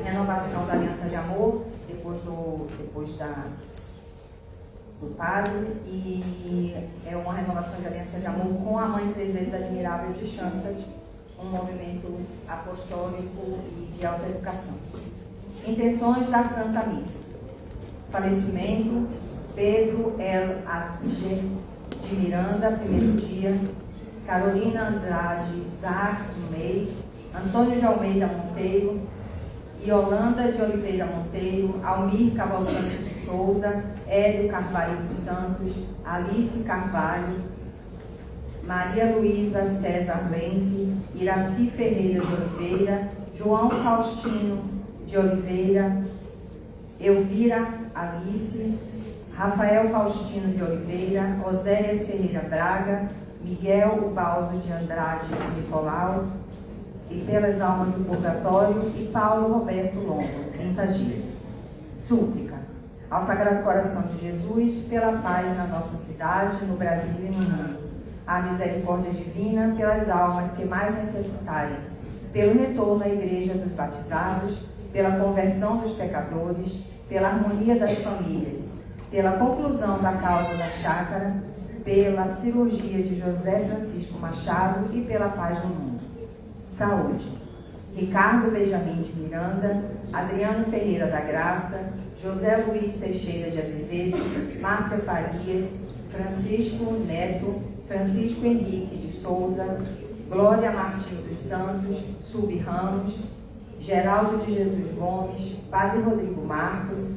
renovação da aliança de amor, depois do padre, e é uma renovação de aliança de amor com a Mãe Presença Admirável de Chancellor, um movimento apostólico e de alta educação. Intenções da Santa Missa. Falecimento: Pedro El Adje de Miranda, primeiro dia; Carolina Andrade Zar, um mês; Antônio de Almeida Monteiro; Yolanda de Oliveira Monteiro; Almir Cavalcante de Souza; Hélio Carvalho dos Santos; Alice Carvalho; Maria Luísa César Lenze; Iraci Ferreira de Oliveira; João Faustino de Oliveira; Elvira Alice; Rafael Faustino de Oliveira; Oséias Ferreira Braga; Miguel Ubaldo de Andrade Nicolau, e pelas almas do purgatório, e Paulo Roberto Longo, 30 dias. Súplica ao Sagrado Coração de Jesus pela paz na nossa cidade, no Brasil e no mundo. A misericórdia divina pelas almas que mais necessitarem, pelo retorno à igreja dos batizados, pela conversão dos pecadores, pela harmonia das famílias, pela conclusão da causa da chácara, pela cirurgia de José Francisco Machado e pela paz no mundo. Saúde: Ricardo Benjamin de Miranda, Adriano Ferreira da Graça, José Luiz Teixeira de Azevedo, Márcia Farias, Francisco Neto, Francisco Henrique de Souza, Glória Martins dos Santos, Sub Ramos, Geraldo de Jesus Gomes, Padre Rodrigo Marcos,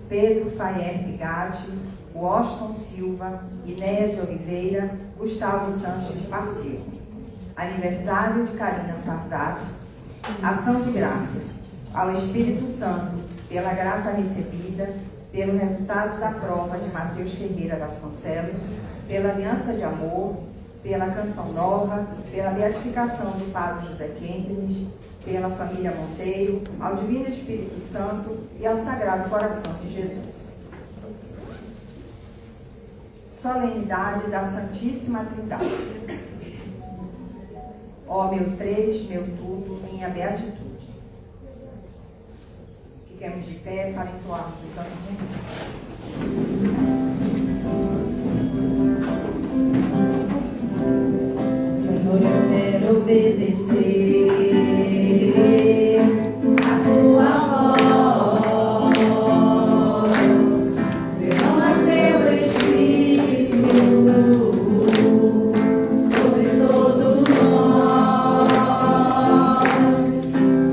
Pedro Fayer Bigatti, Washington Silva, Inéia de Oliveira, Gustavo Sanches Passivo. Aniversário de Karina Farzato. Ação de graças ao Espírito Santo pela graça recebida, pelo resultado da prova de Mateus Ferreira Vasconcelos, pela aliança de amor, pela canção nova, pela beatificação do Padre José Quentenes, pela família Monteiro, ao Divino Espírito Santo e ao Sagrado Coração de Jesus. Solenidade da Santíssima Trindade. Ó meu três, meu tudo, minha beatitude. Fiquemos de pé para entoarmos o canto de Senhor, eu quero obedecer a tua voz, derrama teu Espírito sobre todos nós.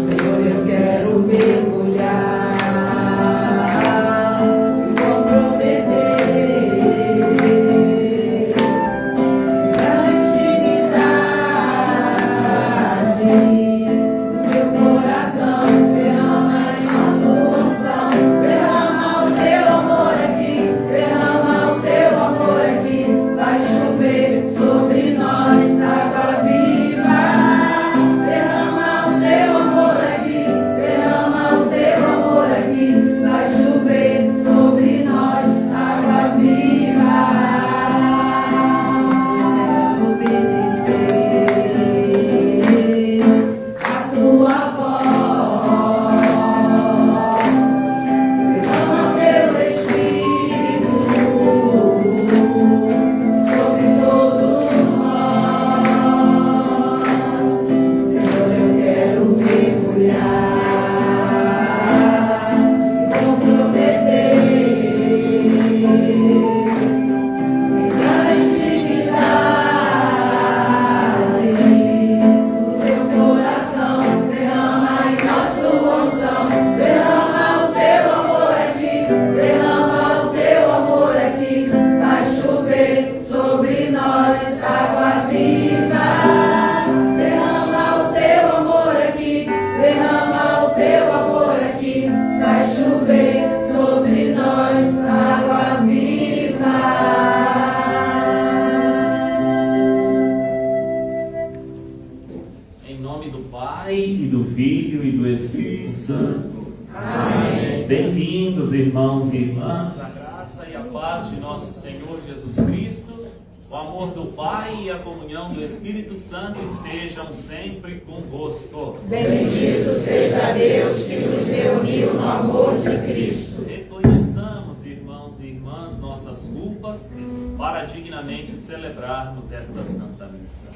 Senhor, eu quero mergulhar e comprometer a intimidade do teu coração. Derrama em nós tua unção, derrama o teu amor aqui, derrama o teu amor aqui. Vai chover sobre nós água viva. Derrama o teu amor aqui, derrama o teu amor aqui. Vai chover sobre nós água viva. Obedecer a tua voz, derrama teu Espírito sobre todos nós. Senhor, eu quero mergulhar e comprometer a intimidade do teu coração. Derrama em nós tua unção, derrama o teu amor aqui, derrama o teu amor aqui. Vai chover sobre nós água viva. Derrama o teu amor aqui, derrama o teu amor aqui. Vai chover sobre nós água viva. Em nome do Pai, e do Filho, e do Espírito Santo. Amém. Bem-vindos, irmãos e irmãs, a graça e a paz de nosso Senhor Jesus Cristo, o amor do Pai e a comunhão do Espírito Santo estejam sempre convosco. Bendito seja Deus que nos deu no amor de Cristo. Reconheçamos, irmãos e irmãs, nossas culpas para dignamente celebrarmos esta Santa Missa.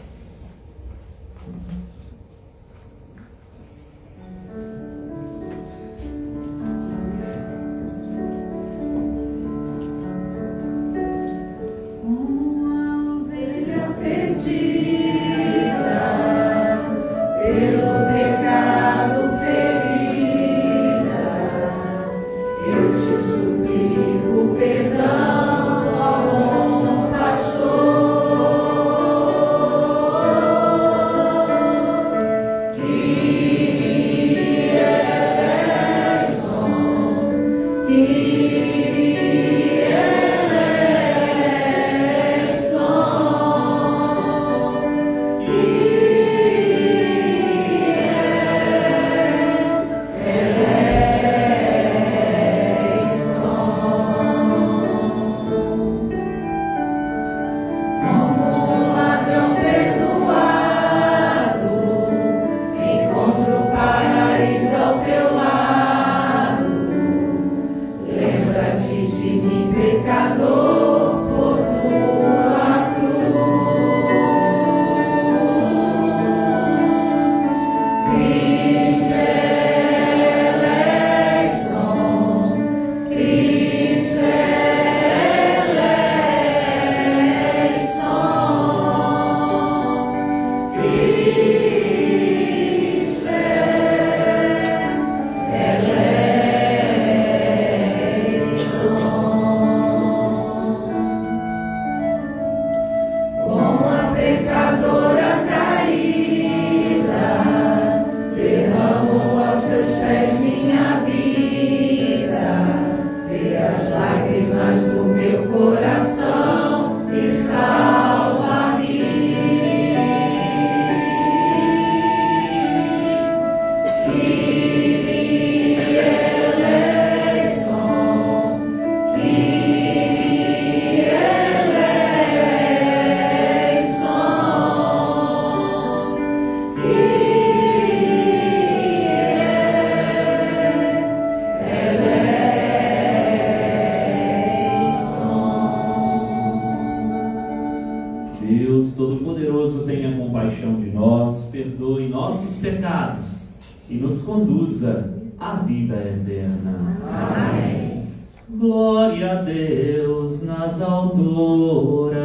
E nos conduza à vida eterna. Amém. Glória a Deus nas alturas.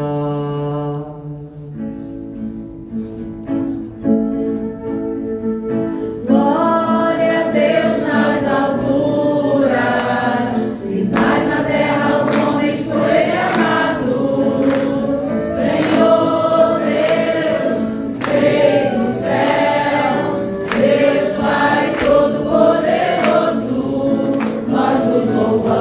Glória a Deus nas alturas, e paz na terra aos homens por ele amados. Senhor Deus, Rei dos céus, Deus Pai Todo-Poderoso, nós vos louvamos,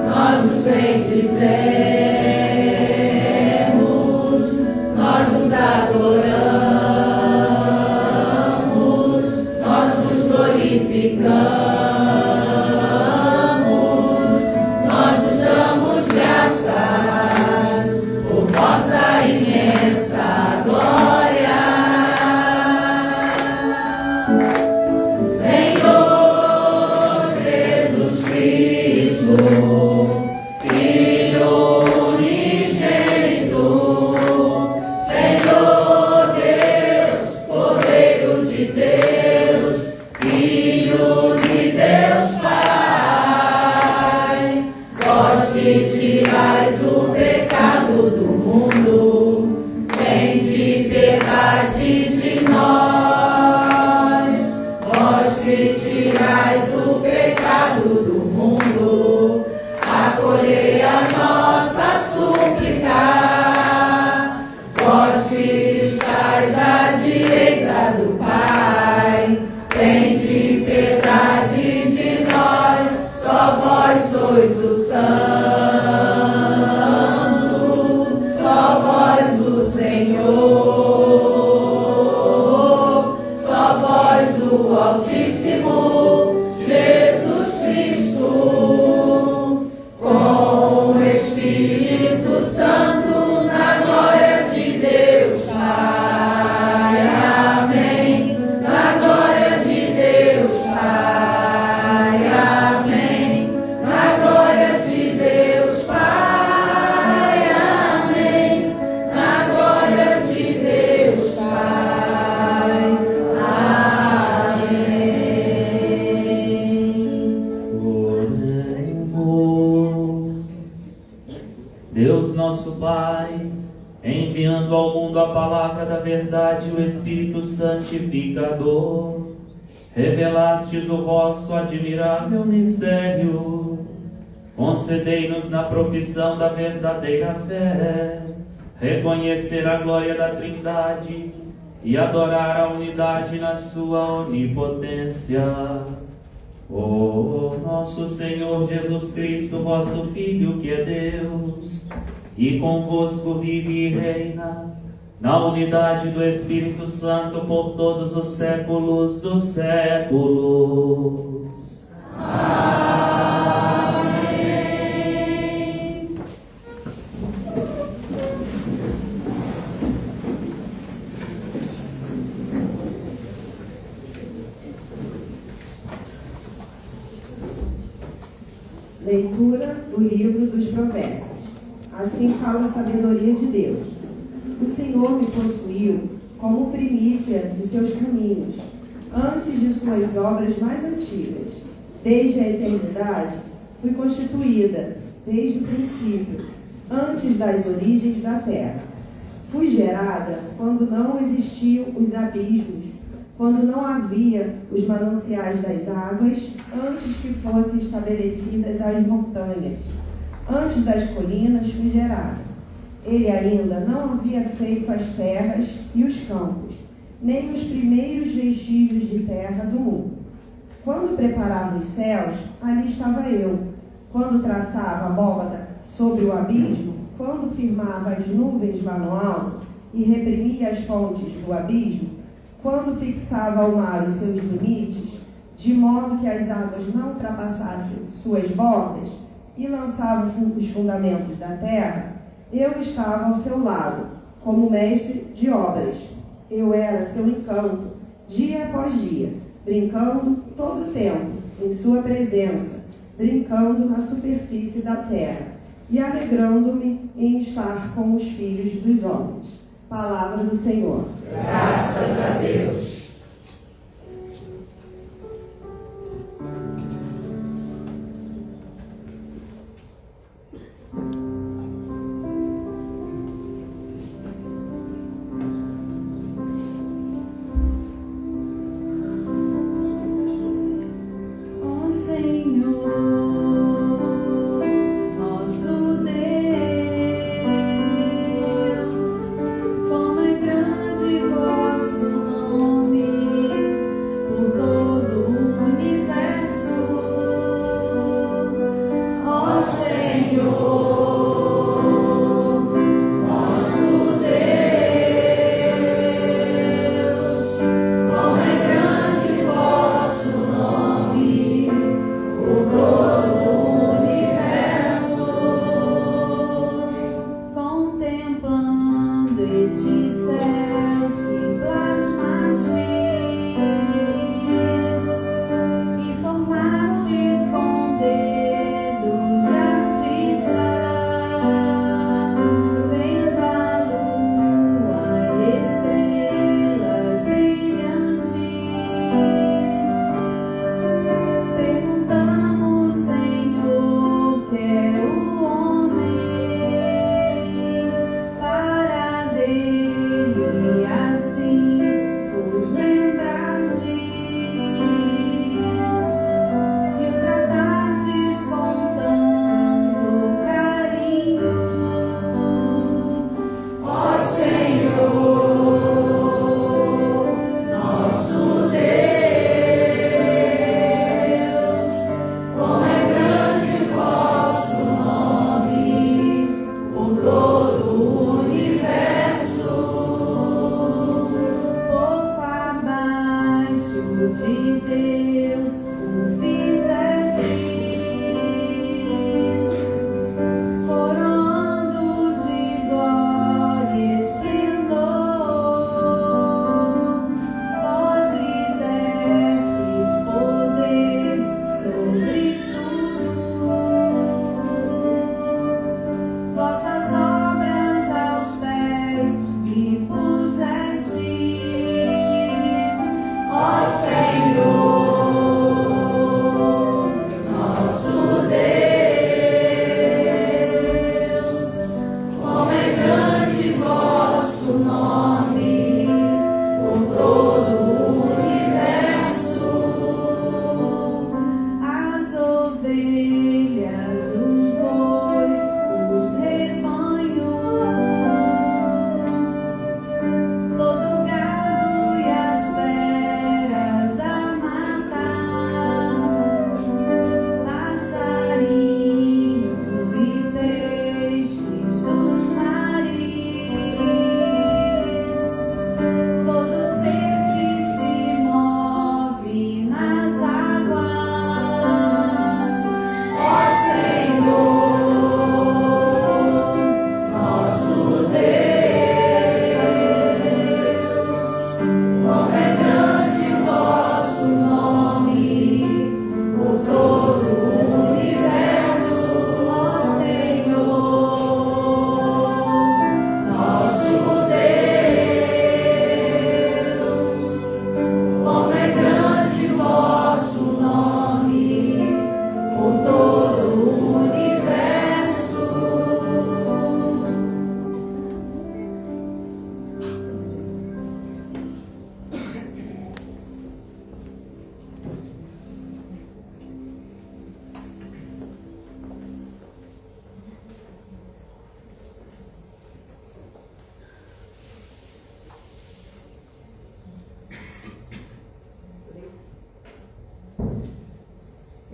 nós vos bendizemos. segundo a palavra da verdade, o Espírito Santificador, revelastes o vosso admirável mistério. Concedei-nos na profissão da verdadeira fé, reconhecer a glória da Trindade e adorar a unidade na sua onipotência. Ó nosso Senhor Jesus Cristo, vosso Filho, que é Deus, e convosco vive e reina, na unidade do Espírito Santo, por todos os séculos dos séculos. Amém. Leitura do livro dos Provérbios. Assim fala a sabedoria de Deus. O Senhor me possuiu como primícia de seus caminhos, antes de suas obras mais antigas. Desde a eternidade fui constituída, desde o princípio, antes das origens da terra. Fui gerada quando não existiam os abismos, quando não havia os mananciais das águas, antes que fossem estabelecidas as montanhas. Antes das colinas fui gerado. Ele ainda não havia feito as terras e os campos, nem os primeiros vestígios de terra do mundo. Quando preparava os céus, ali estava eu. Quando traçava a abóbada sobre o abismo, quando firmava as nuvens lá no alto e reprimia as fontes do abismo, quando fixava ao mar os seus limites, de modo que as águas não ultrapassassem suas bordas, e lançava os fundamentos da terra, eu estava ao seu lado, como mestre de obras. Eu era seu encanto, dia após dia, brincando todo o tempo em sua presença, brincando na superfície da terra, e alegrando-me em estar com os filhos dos homens. Palavra do Senhor. Graças a Deus. Ó Senhor.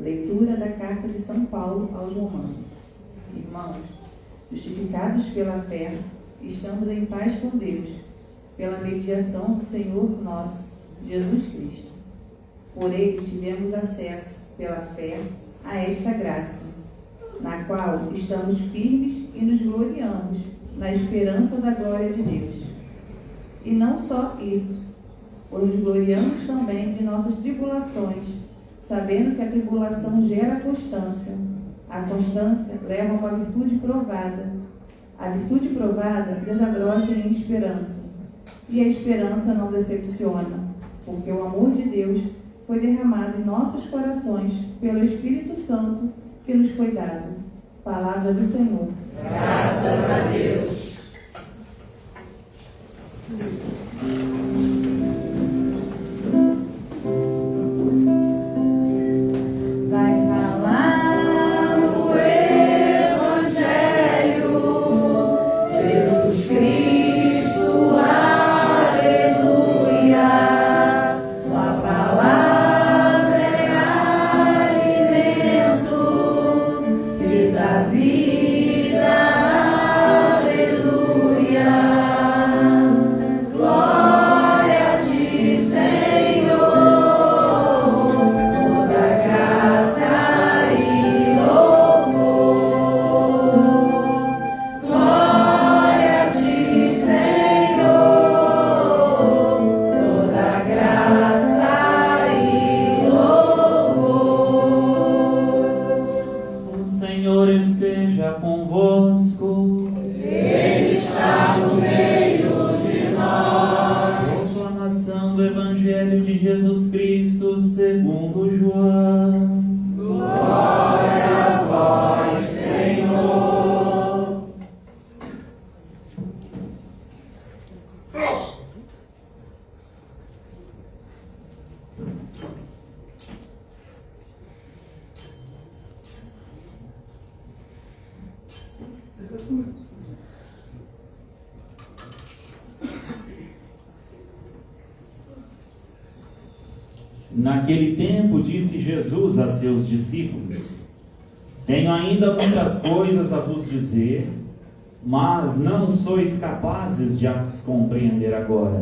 Leitura da carta de São Paulo aos Romanos. Irmãos, justificados pela fé, estamos em paz com Deus, pela mediação do Senhor nosso, Jesus Cristo. Por ele tivemos acesso, pela fé, a esta graça, na qual estamos firmes e nos gloriamos na esperança da glória de Deus. E não só isso, pois nos gloriamos também de nossas tribulações, sabendo que a tribulação gera constância. A constância leva a uma virtude provada. A virtude provada desabrocha em esperança. E a esperança não decepciona, porque o amor de Deus foi derramado em nossos corações pelo Espírito Santo que nos foi dado. Palavra do Senhor. Graças a Deus. Vai falar o Evangelho, Jesus Cristo, aleluia. Sua palavra é alimento que dá vida, aleluia. Glória a ti, Senhor, toda graça e louvor. Glória a ti, Senhor, toda graça e louvor. O Senhor esteja convosco. Ele está no meio de nós. Proclamação do Evangelho de Jesus Cristo segundo João. Glória a vós, Senhor. Naquele tempo disse Jesus a seus discípulos: Tenho ainda muitas coisas a vos dizer, mas não sois capazes de as compreender agora.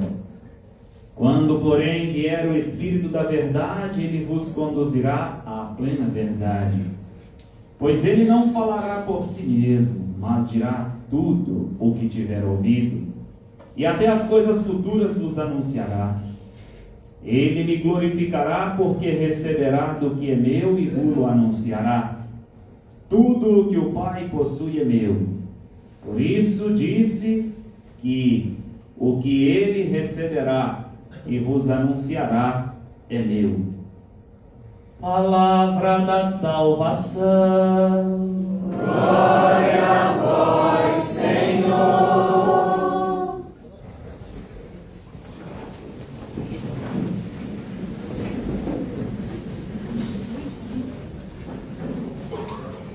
Quando, porém, vier o Espírito da verdade, ele vos conduzirá à plena verdade. Pois ele não falará por si mesmo, mas dirá tudo o que tiver ouvido, e até as coisas futuras vos anunciará. Ele me glorificará, porque receberá do que é meu e vos anunciará. Tudo o que o Pai possui é meu. Por isso disse que o que ele receberá e vos anunciará é meu. Palavra da salvação. Glória a vós, Senhor.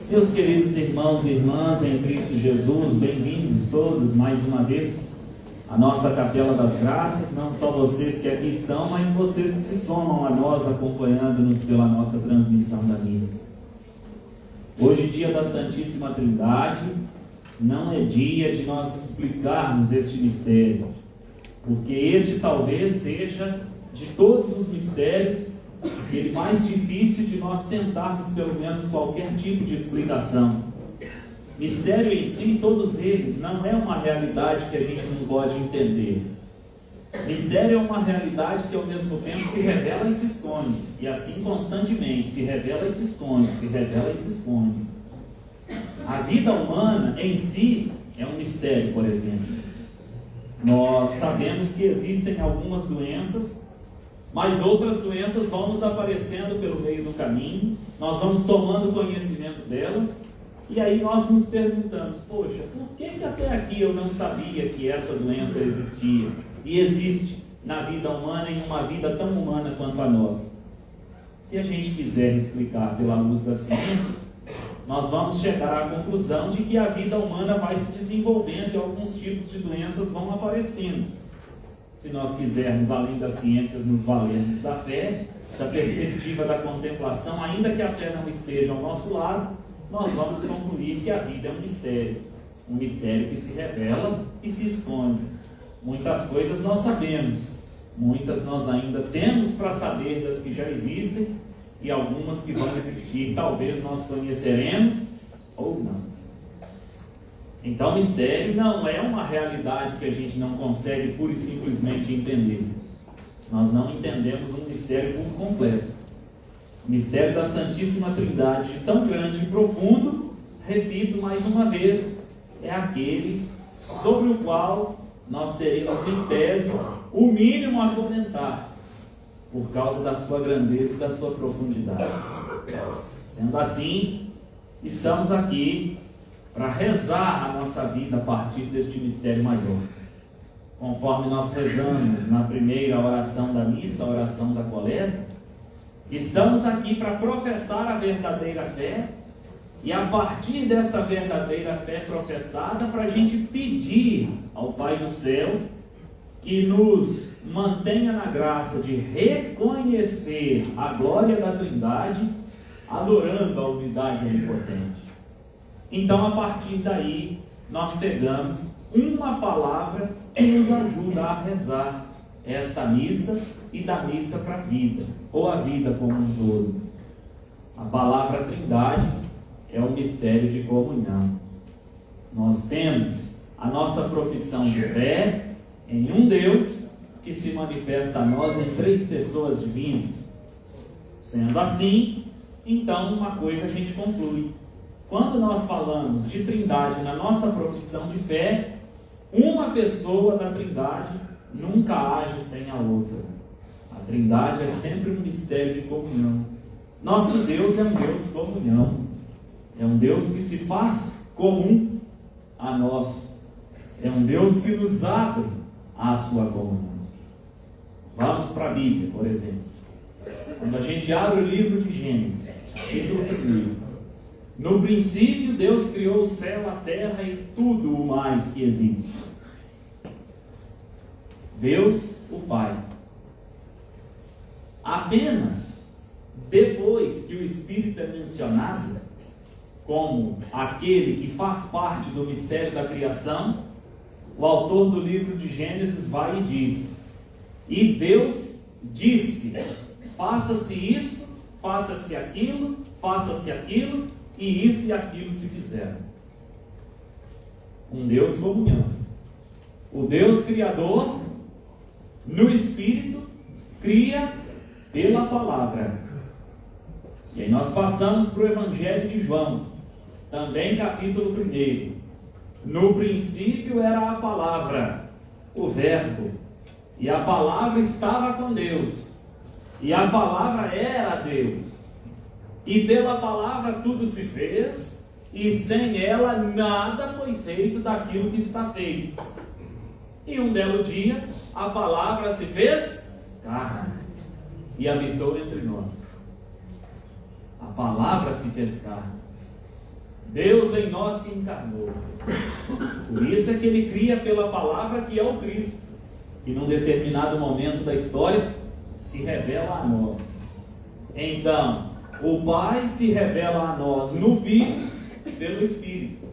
Meus queridos irmãos e irmãs em Cristo Jesus, bem-vindos todos mais uma vez à nossa Capela das Graças, não só vocês que aqui estão, mas vocês que se somam a nós, acompanhando-nos pela nossa transmissão da missa. Hoje, dia da Santíssima Trindade, não é dia de nós explicarmos este mistério, porque este talvez seja, de todos os mistérios, aquele mais difícil de nós tentarmos pelo menos qualquer tipo de explicação. Mistério em si, todos eles, não é uma realidade que a gente não pode entender. Mistério é uma realidade que ao mesmo tempo se revela e se esconde, e assim constantemente, se revela e se esconde, se revela e se esconde. A vida humana em si é um mistério, por exemplo. Nós sabemos que existem algumas doenças, mas outras doenças vão nos aparecendo pelo meio do caminho, nós vamos tomando conhecimento delas, e aí nós nos perguntamos, poxa, por que até aqui eu não sabia que essa doença existia? E existe na vida humana, em uma vida tão humana quanto a nossa. Se a gente quiser explicar pela luz das ciências, nós vamos chegar à conclusão de que a vida humana vai se desenvolvendo e alguns tipos de doenças vão aparecendo. se nós quisermos, além das ciências, nos valermos da fé, da perspectiva da contemplação, ainda que a fé não esteja ao nosso lado, nós vamos concluir que a vida é um mistério que se revela e se esconde. Muitas coisas nós sabemos, muitas nós ainda temos para saber das que já existem, e algumas que vão existir, talvez nós conheceremos ou não. Então, mistério não é uma realidade que a gente não consegue pura e simplesmente entender. Nós não entendemos um mistério por completo. O mistério da Santíssima Trindade, de tão grande e profundo, repito mais uma vez, é aquele sobre o qual nós teremos em tese o mínimo a comentar, por causa da sua grandeza e da sua profundidade. Sendo assim, estamos aqui para rezar a nossa vida a partir deste mistério maior. Conforme nós rezamos na primeira oração da missa, a oração da coleta, estamos aqui para professar a verdadeira fé, e a partir dessa verdadeira fé professada, para a gente pedir ao Pai do Céu que nos mantenha na graça de reconhecer a glória da Trindade, adorando a unidade onipotente. Então, a partir daí, nós pegamos uma palavra que nos ajuda a rezar esta missa e da missa para a vida, ou a vida como um todo. A palavra Trindade é um mistério de comunhão. Nós temos a nossa profissão de fé em um Deus que se manifesta a nós em 3 pessoas divinas. Sendo assim, então uma coisa a gente conclui. Quando nós falamos de Trindade na nossa profissão de fé, uma pessoa da Trindade nunca age sem a outra. A Trindade é sempre um mistério de comunhão. Nosso Deus é um Deus comunhão. É um Deus que se faz comum a nós. É um Deus que nos abre à sua comunhão. Vamos para a Bíblia, por exemplo. Quando a gente abre o livro de Gênesis, capítulo 1, no princípio Deus criou o céu, a terra e tudo o mais que existe. Deus, o Pai. Apenas depois que o Espírito é mencionado como aquele que faz parte do mistério da criação, o autor do livro de Gênesis vai e diz: e Deus disse, faça-se isso, faça-se aquilo, e isso e aquilo se fizeram. Um Deus comunhão. O Deus Criador, no Espírito, cria pela palavra. E aí nós passamos para o Evangelho de João, também capítulo 1. No princípio era a palavra, o verbo, e a palavra estava com Deus, e a palavra era Deus, e pela palavra tudo se fez, e sem ela nada foi feito daquilo que está feito. E um belo dia a palavra se fez carne e habitou entre nós. A palavra se fez carne, Deus em nós se encarnou. Por isso é que ele cria pela palavra, que é o Cristo, e num determinado momento da história se revela a nós. Então, o Pai se revela a nós no Filho pelo Espírito.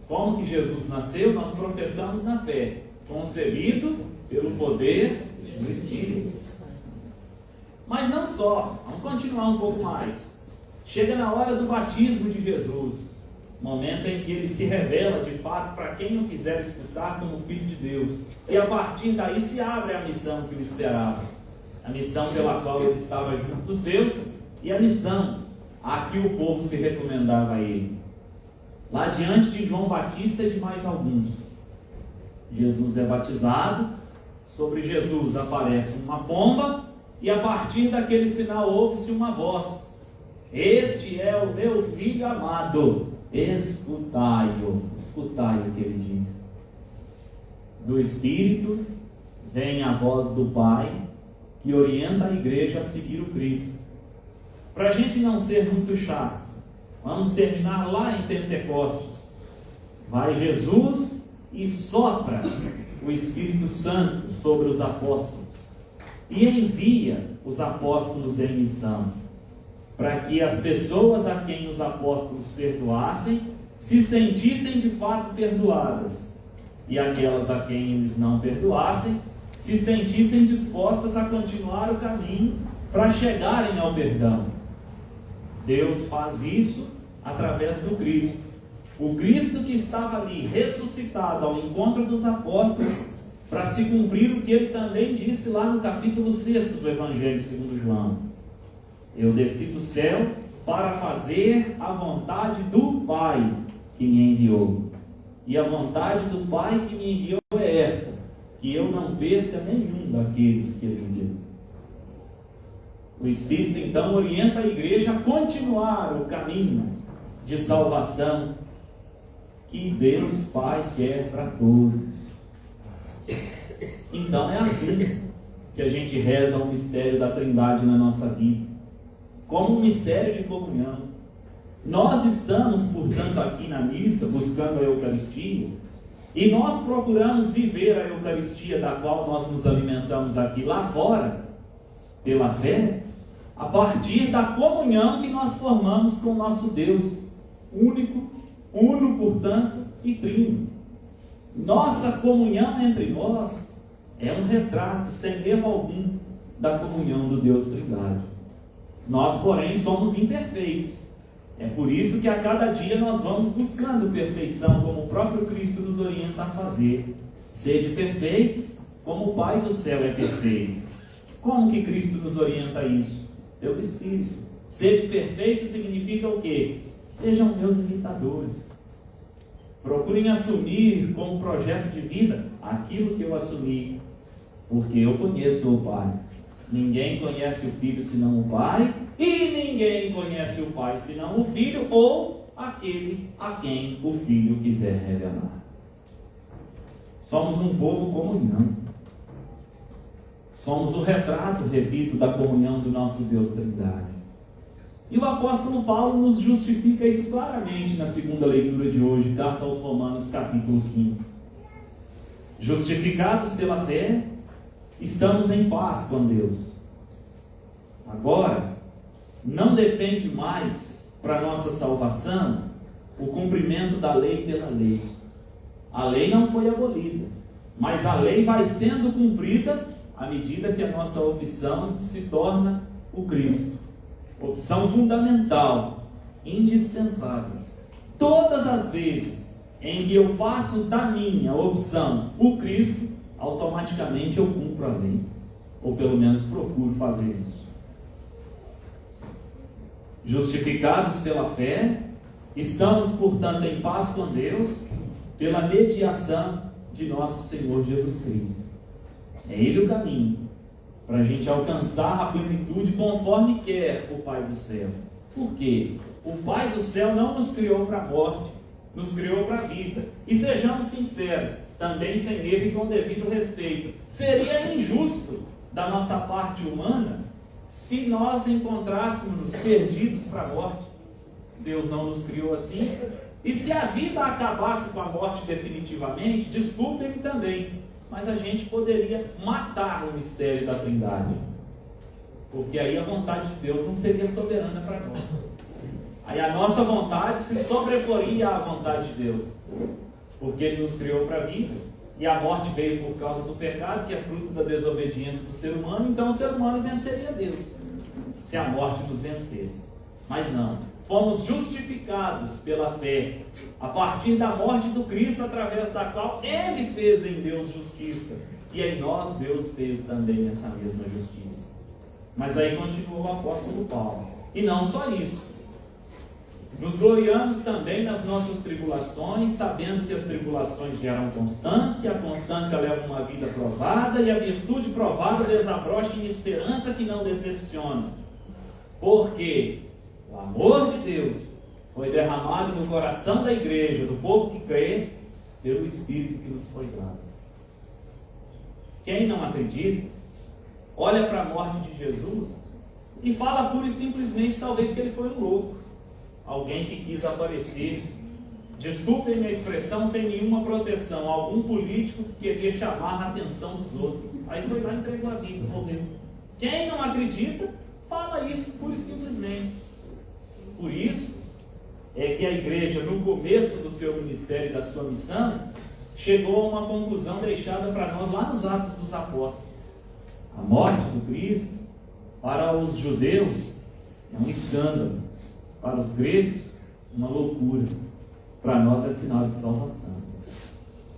Como que Jesus nasceu? Nós professamos na fé, concebido pelo poder do Espírito. Mas não só, vamos continuar um pouco mais. Chega na hora do batismo de Jesus, momento em que ele se revela de fato para quem o quiser escutar como Filho de Deus, e a partir daí se abre a missão que ele esperava, a missão pela qual ele estava junto dos seus, e a missão a que o povo se recomendava a ele. Lá diante de João Batista e de mais alguns, Jesus é batizado, sobre Jesus aparece uma pomba, e a partir daquele sinal ouve-se uma voz: este é o meu Filho amado, escutai-o. Escutai o que ele diz. Do Espírito vem a voz do Pai, que orienta a igreja a seguir o Cristo. Para a gente não ser muito chato, vamos terminar lá em Pentecostes. Vai Jesus e sopra o Espírito Santo sobre os apóstolos e envia os apóstolos em missão, para que as pessoas a quem os apóstolos perdoassem se sentissem de fato perdoadas, e aquelas a quem eles não perdoassem se sentissem dispostas a continuar o caminho para chegarem ao perdão. Deus faz isso através do Cristo. O Cristo que estava ali, ressuscitado ao encontro dos apóstolos, para se cumprir o que ele também disse lá no capítulo 6 do Evangelho segundo João: eu desci do céu para fazer a vontade do Pai que me enviou. E a vontade do Pai que me enviou é esta: que eu não perca nenhum daqueles que ele me deu. O Espírito então orienta a igreja a continuar o caminho de salvação que Deus Pai quer para todos. Então é assim que a gente reza o mistério da Trindade na nossa vida, como um mistério de comunhão. Nós estamos, portanto, aqui na missa buscando a Eucaristia, e nós procuramos viver a Eucaristia da qual nós nos alimentamos aqui lá fora, pela fé, a partir da comunhão que nós formamos com o nosso Deus, único, uno, portanto, e trino. Nossa comunhão entre nós é um retrato, sem erro algum, da comunhão do Deus Trindade. Nós, porém, somos imperfeitos. É por isso que a cada dia nós vamos buscando perfeição, como o próprio Cristo nos orienta a fazer. Sede perfeitos, como o Pai do céu é perfeito. Como que Cristo nos orienta a isso? Pelo Espírito. Sede perfeito significa o quê? Sejam meus imitadores. Procurem assumir como projeto de vida aquilo que eu assumi, porque eu conheço o Pai. Ninguém conhece o Filho senão o Pai, e ninguém conhece o Pai senão o Filho, ou aquele a quem o Filho quiser revelar. Somos um povo comunhão. Somos o retrato, repito, da comunhão do nosso Deus Trindade. E o apóstolo Paulo nos justifica isso claramente na segunda leitura de hoje, carta aos Romanos, capítulo 5. Justificados pela fé, estamos em paz com Deus. Agora, não depende mais para nossa salvação o cumprimento da lei pela lei. A lei não foi abolida, mas a lei vai sendo cumprida à medida que a nossa opção se torna o Cristo. Opção fundamental, indispensável. Todas as vezes em que eu faço da minha opção o Cristo, automaticamente eu cumpro a lei, ou pelo menos procuro fazer isso. Justificados pela fé, estamos, portanto, em paz com Deus, pela mediação de nosso Senhor Jesus Cristo. É Ele o caminho para a gente alcançar a plenitude conforme quer o Pai do céu. Por quê? O Pai do céu não nos criou para a morte, nos criou para a vida. E sejamos sinceros, também sem erro e com devido respeito, seria injusto da nossa parte humana se nós encontrássemos perdidos para a morte. Deus não nos criou assim. E se a vida acabasse com a morte definitivamente, desculpem-me também, mas a gente poderia matar o mistério da Trindade, porque aí a vontade de Deus não seria soberana para nós. Aí a nossa vontade se sobreporia à vontade de Deus, porque Ele nos criou para a vida, e a morte veio por causa do pecado, que é fruto da desobediência do ser humano. Então o ser humano venceria Deus, se a morte nos vencesse. Mas não, fomos justificados pela fé, a partir da morte do Cristo, através da qual Ele fez em Deus justiça, e em nós Deus fez também essa mesma justiça. Mas aí continua o apóstolo Paulo, e não só isso. Nos gloriamos também nas nossas tribulações, sabendo que as tribulações geram constância, a constância leva uma vida provada, e a virtude provada desabrocha em esperança que não decepciona. Porque o amor de Deus foi derramado no coração da igreja, do povo que crê, pelo Espírito que nos foi dado. Quem não acredita, olha para a morte de Jesus e fala pura e simplesmente, talvez, que ele foi um louco. Alguém que quis aparecer desculpem a expressão, sem nenhuma proteção, algum político que queria chamar a atenção dos outros. Aí foi lá e entregou a vida, morreu. Quem não acredita, fala isso pura e simplesmente. Por isso é que a igreja, no começo do seu ministério e da sua missão, chegou a uma conclusão deixada para nós lá nos Atos dos Apóstolos. A morte do Cristo, para os judeus, é um escândalo. Para os gregos, uma loucura. Para nós é sinal de salvação.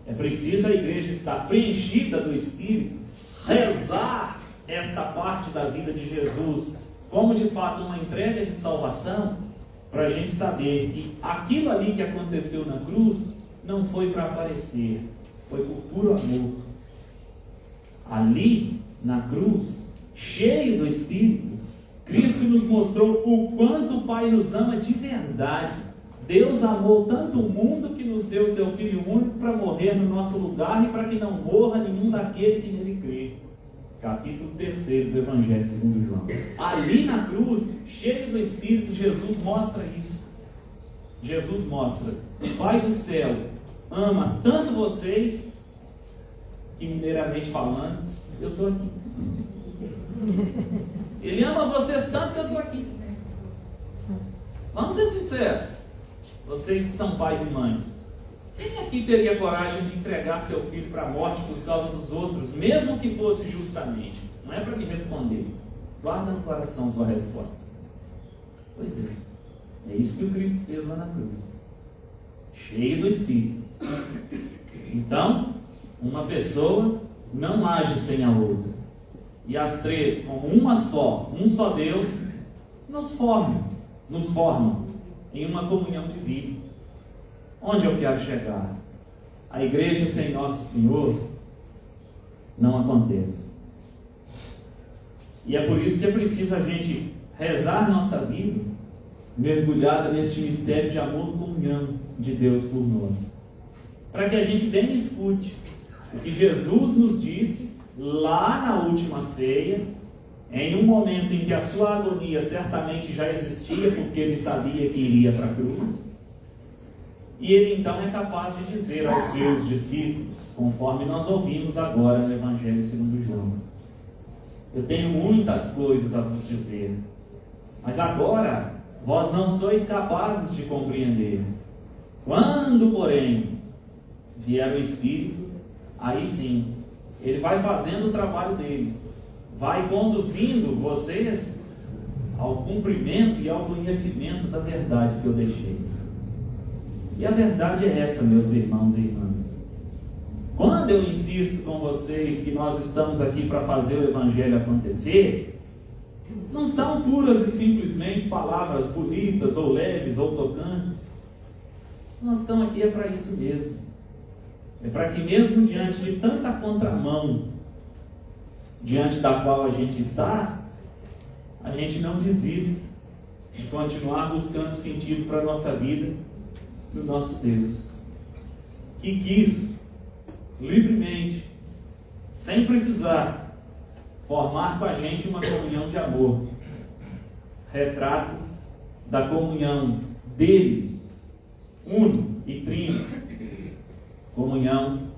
É preciso a igreja estar preenchida do Espírito, rezar esta parte da vida de Jesus como de fato uma entrega de salvação, para a gente saber que aquilo ali que aconteceu na cruz não foi para aparecer, foi por puro amor. Ali, na cruz, cheio do Espírito, Cristo nos mostrou o quanto o Pai nos ama de verdade. Deus amou tanto o mundo que nos deu seu Filho único para morrer no nosso lugar e para que não morra nenhum daquele que nele crê. Capítulo 3 do Evangelho segundo João. Ali na cruz, cheio do Espírito, Jesus mostra isso. Jesus mostra: o Pai do céu ama tanto vocês, que mineiramente falando, eu estou aqui. Ele ama vocês tanto que eu estou aqui. Vamos ser sinceros. Vocês que são pais e mães, quem aqui teria coragem de entregar seu filho para a morte por causa dos outros, mesmo que fosse justamente? Não é para me responder. Guarda no coração sua resposta. Pois é. É isso que o Cristo fez lá na cruz. Cheio do Espírito. Então, uma pessoa não age sem a outra. E as três, como uma só, um só Deus, nos formam em uma comunhão de vida. Onde eu quero chegar? A igreja sem Nosso Senhor não acontece. E é por isso que é preciso a gente rezar nossa vida mergulhada neste mistério de amor e comunhão de Deus por nós. Para que a gente bem escute o que Jesus nos disse lá na última ceia, em um momento em que a sua agonia certamente já existia, porque ele sabia que iria para a cruz. E ele então é capaz de dizer aos seus discípulos, conforme nós ouvimos agora no Evangelho segundo João: eu tenho muitas coisas a vos dizer, mas agora vós não sois capazes de compreender. Quando, porém, vier o Espírito, aí sim, ele vai fazendo o trabalho dele, vai conduzindo vocês ao cumprimento e ao conhecimento da verdade que eu deixei. E a verdade é essa, meus irmãos e irmãs. Quando eu insisto com vocês que nós estamos aqui para fazer o Evangelho acontecer, não são puras e simplesmente palavras bonitas ou leves ou tocantes. Nós estamos aqui para isso mesmo. É para que mesmo diante de tanta contramão, diante da qual a gente está, a gente não desista de continuar buscando sentido para a nossa vida, do nosso Deus, que quis livremente, sem precisar, formar com a gente uma comunhão de amor, retrato da comunhão dele, uno e trino, comunhão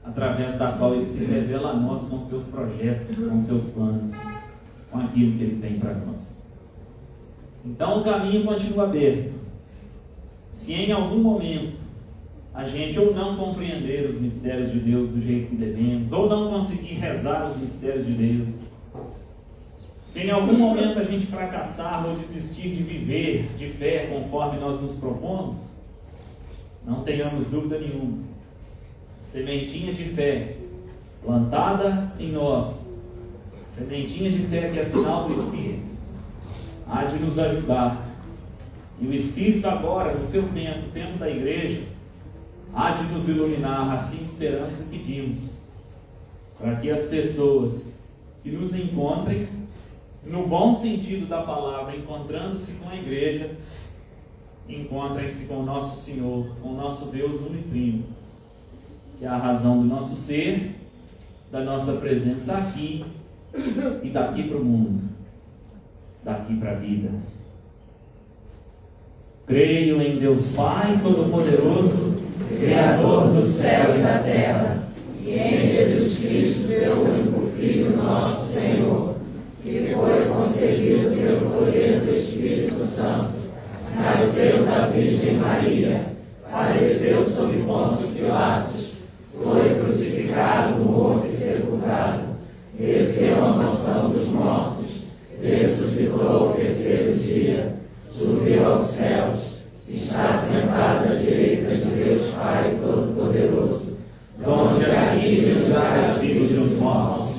através da qual ele se revela a nós com seus projetos, com seus planos, com aquilo que ele tem para nós. Então o caminho continua aberto. Se em algum momento a gente ou não compreender os mistérios de Deus do jeito que devemos, ou não conseguir rezar os mistérios de Deus, se em algum momento a gente fracassar ou desistir de viver de fé conforme nós nos propomos, não tenhamos dúvida nenhuma, sementinha de fé plantada em nós, sementinha de fé que é sinal do Espírito, há de nos ajudar. E o Espírito agora, no seu tempo, o tempo da igreja, há de nos iluminar, assim esperamos e pedimos, para que as pessoas que nos encontrem, no bom sentido da palavra, encontrando-se com a igreja, encontrem-se com o nosso Senhor, com o nosso Deus unitrino, que é a razão do nosso ser, da nossa presença aqui e daqui para o mundo, daqui para a vida. Creio em Deus Pai Todo-Poderoso, Criador do céu e da terra, e em Jesus Cristo, seu único Filho, nosso Senhor, que foi concebido pelo poder do Espírito Santo, nasceu da Virgem Maria, padeceu sob Pôncio Pilatos, foi crucificado, morto e sepultado, desceu à mansão dos mortos, ressuscitou ao terceiro dia, subiu aos céus, está sentado à direita de Deus Pai Todo-Poderoso, donde há de julgar os vivos e os mortos.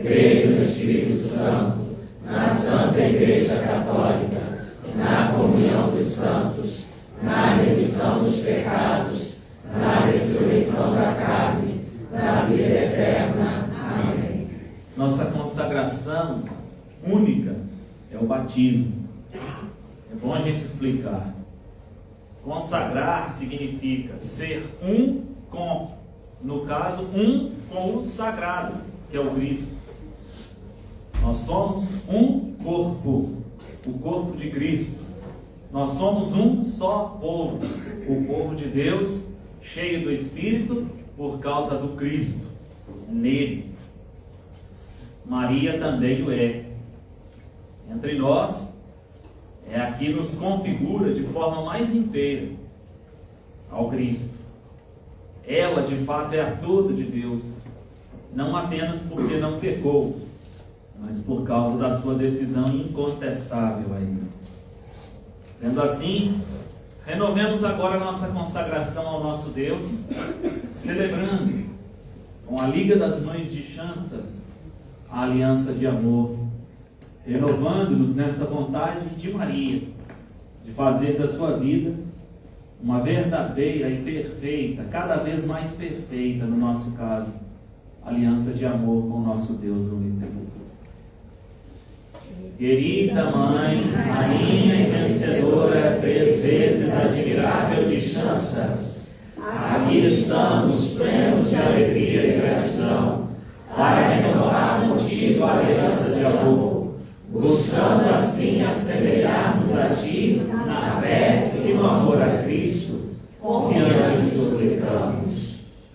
creio no Espírito Santo, na Santa Igreja Católica, na comunhão dos santos, na remissão dos pecados, na ressurreição da carne, na vida eterna. Amém. Nossa consagração única é o batismo. É bom a gente explicar. Consagrar significa ser um com, no caso, um com o sagrado, que é o Cristo. Nós somos um corpo, o corpo de Cristo. Nós somos um só povo, o povo de Deus, cheio do Espírito, por causa do Cristo, nele. Maria também o é. Entre nós, é a que nos configura de forma mais inteira ao Cristo. Ela, de fato, é a toda de Deus, não apenas porque não pecou, mas por causa da sua decisão incontestável ainda. Sendo assim, renovemos agora a nossa consagração ao nosso Deus, celebrando com a Liga das Mães de Shansta a aliança de amor, renovando-nos nesta vontade de Maria, de fazer da sua vida uma verdadeira e perfeita, cada vez mais perfeita, no nosso caso, aliança de amor com o nosso Deus único. Querida Mãe, rainha e vencedora, 3 vezes admirável de Shansta, aqui estamos plenos de alegria e gratidão, para renovar contigo a aliança de amor, buscando assim assemelhar-nos a Ti na fé e no amor a Cristo, confiando e suplicamos.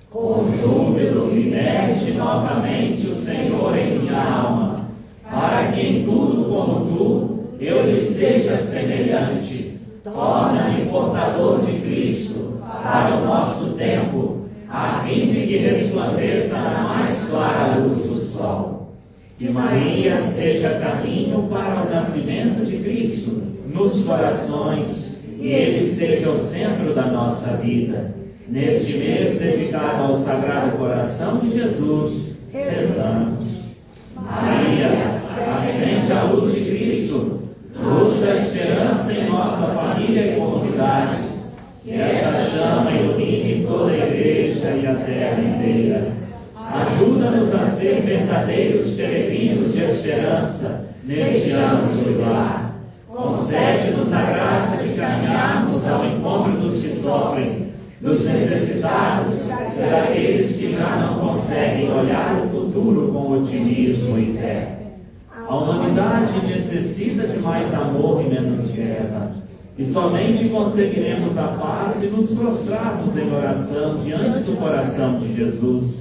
Com júbilo imerte novamente o Senhor em minha alma, para que em tudo como Tu eu lhe seja semelhante. Torna-me portador de Cristo para o nosso tempo, a fim de que resplandeça na mais clara luz do sol. Que Maria seja caminho para o nascimento de Cristo nos corações, e Ele seja o centro da nossa vida. Neste mês dedicado ao Sagrado Coração de Jesus, rezamos. Maria, acende a luz de Cristo, luz da esperança em nossa família e comunidade. Que esta chama ilumine toda a igreja e a terra inteira. Ajuda-nos a ser verdadeiros peregrinos de esperança neste ano jubilar. Concede-nos a graça de caminharmos ao encontro dos que sofrem, dos necessitados e daqueles que já não conseguem olhar o futuro com otimismo e fé. A humanidade necessita de mais amor e menos guerra. E somente conseguiremos a paz se nos prostrarmos em oração diante do coração de Jesus,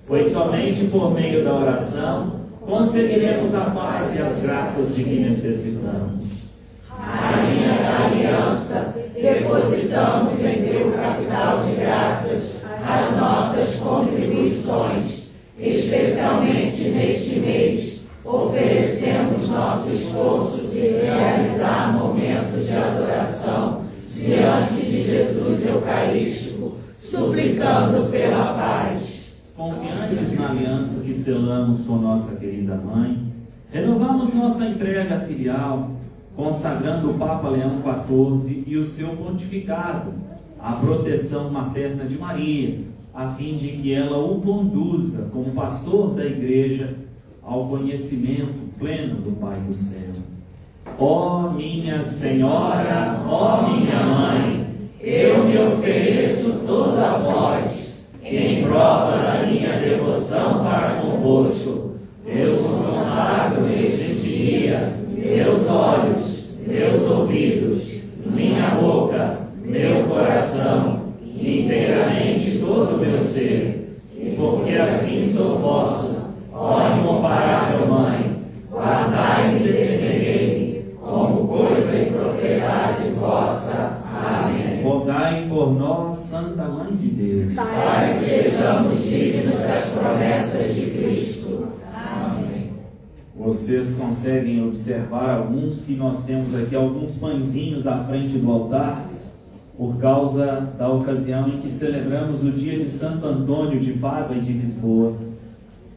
pois somente por meio da oração conseguiremos a paz e as graças de que necessitamos. Rainha da Aliança, depositamos em Teu capital de graças as nossas contribuições, especialmente neste mês. Oferecemos nosso esforço de realizar momentos de adoração diante de Jesus Eucarístico, suplicando pela paz. Confiantes na aliança que selamos com nossa querida Mãe, renovamos nossa entrega filial, consagrando o Papa Leão XIV e o seu pontificado à proteção materna de Maria, a fim de que ela o conduza como pastor da Igreja ao conhecimento pleno do Pai do céu. Ó minha Senhora, ó minha Mãe, eu me ofereço toda a vós, em prova da minha devoção para convosco. Eu vos consagro neste dia meus olhos, meus ouvidos, minha boca, de Deus. para que sejamos dignos das promessas de Cristo. Amém. Vocês conseguem observar alguns que nós temos aqui, alguns pãezinhos à frente do altar, por causa da ocasião em que celebramos o dia de Santo Antônio de Pádua e de Lisboa.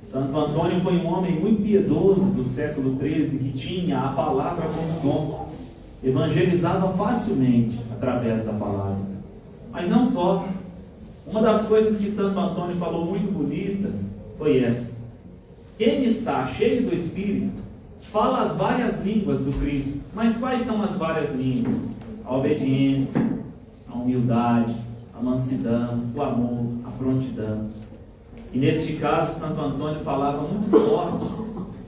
Santo Antônio foi um homem muito piedoso do século XIII, que tinha a palavra como dom, evangelizava facilmente através da palavra. Mas não só. Uma das coisas que Santo Antônio falou muito bonitas foi essa: quem está cheio do Espírito fala as várias línguas do Cristo. Mas quais são as várias línguas? A obediência, a humildade, a mansidão, o amor, a prontidão. E neste caso, Santo Antônio falava muito forte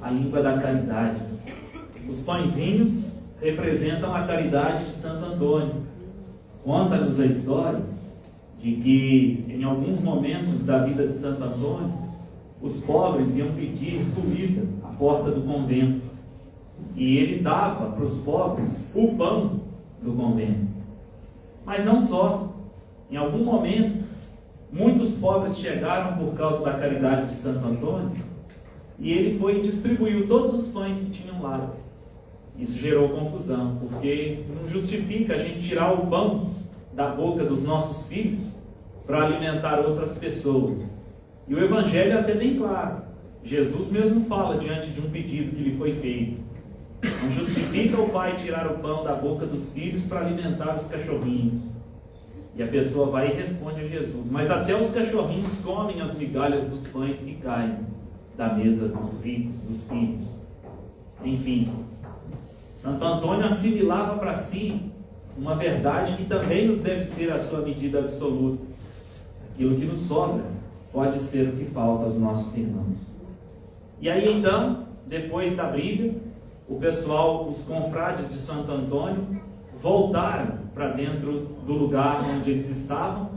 a língua da caridade. Os pãezinhos representam a caridade de Santo Antônio. Conta-nos a história de que, em alguns momentos da vida de Santo Antônio, os pobres iam pedir comida à porta do convento. E ele dava para os pobres o pão do convento. Mas não só. Em algum momento, muitos pobres chegaram por causa da caridade de Santo Antônio, e ele foi e distribuiu todos os pães que tinham lá. Isso gerou confusão, porque não justifica a gente tirar o pão da boca dos nossos filhos para alimentar outras pessoas. E o Evangelho é até bem claro. Jesus mesmo fala diante de um pedido que lhe foi feito: não justifica o pai tirar o pão da boca dos filhos para alimentar os cachorrinhos. E a pessoa vai e responde a Jesus: mas até os cachorrinhos comem as migalhas dos pães que caem da mesa dos ricos, dos filhos. Enfim, Santo Antônio assimilava para si uma verdade que também nos deve ser a sua medida absoluta. Aquilo que nos sobra pode ser o que falta aos nossos irmãos. E aí então, depois da briga, o pessoal, os confrades de Santo Antônio, voltaram para dentro do lugar onde eles estavam,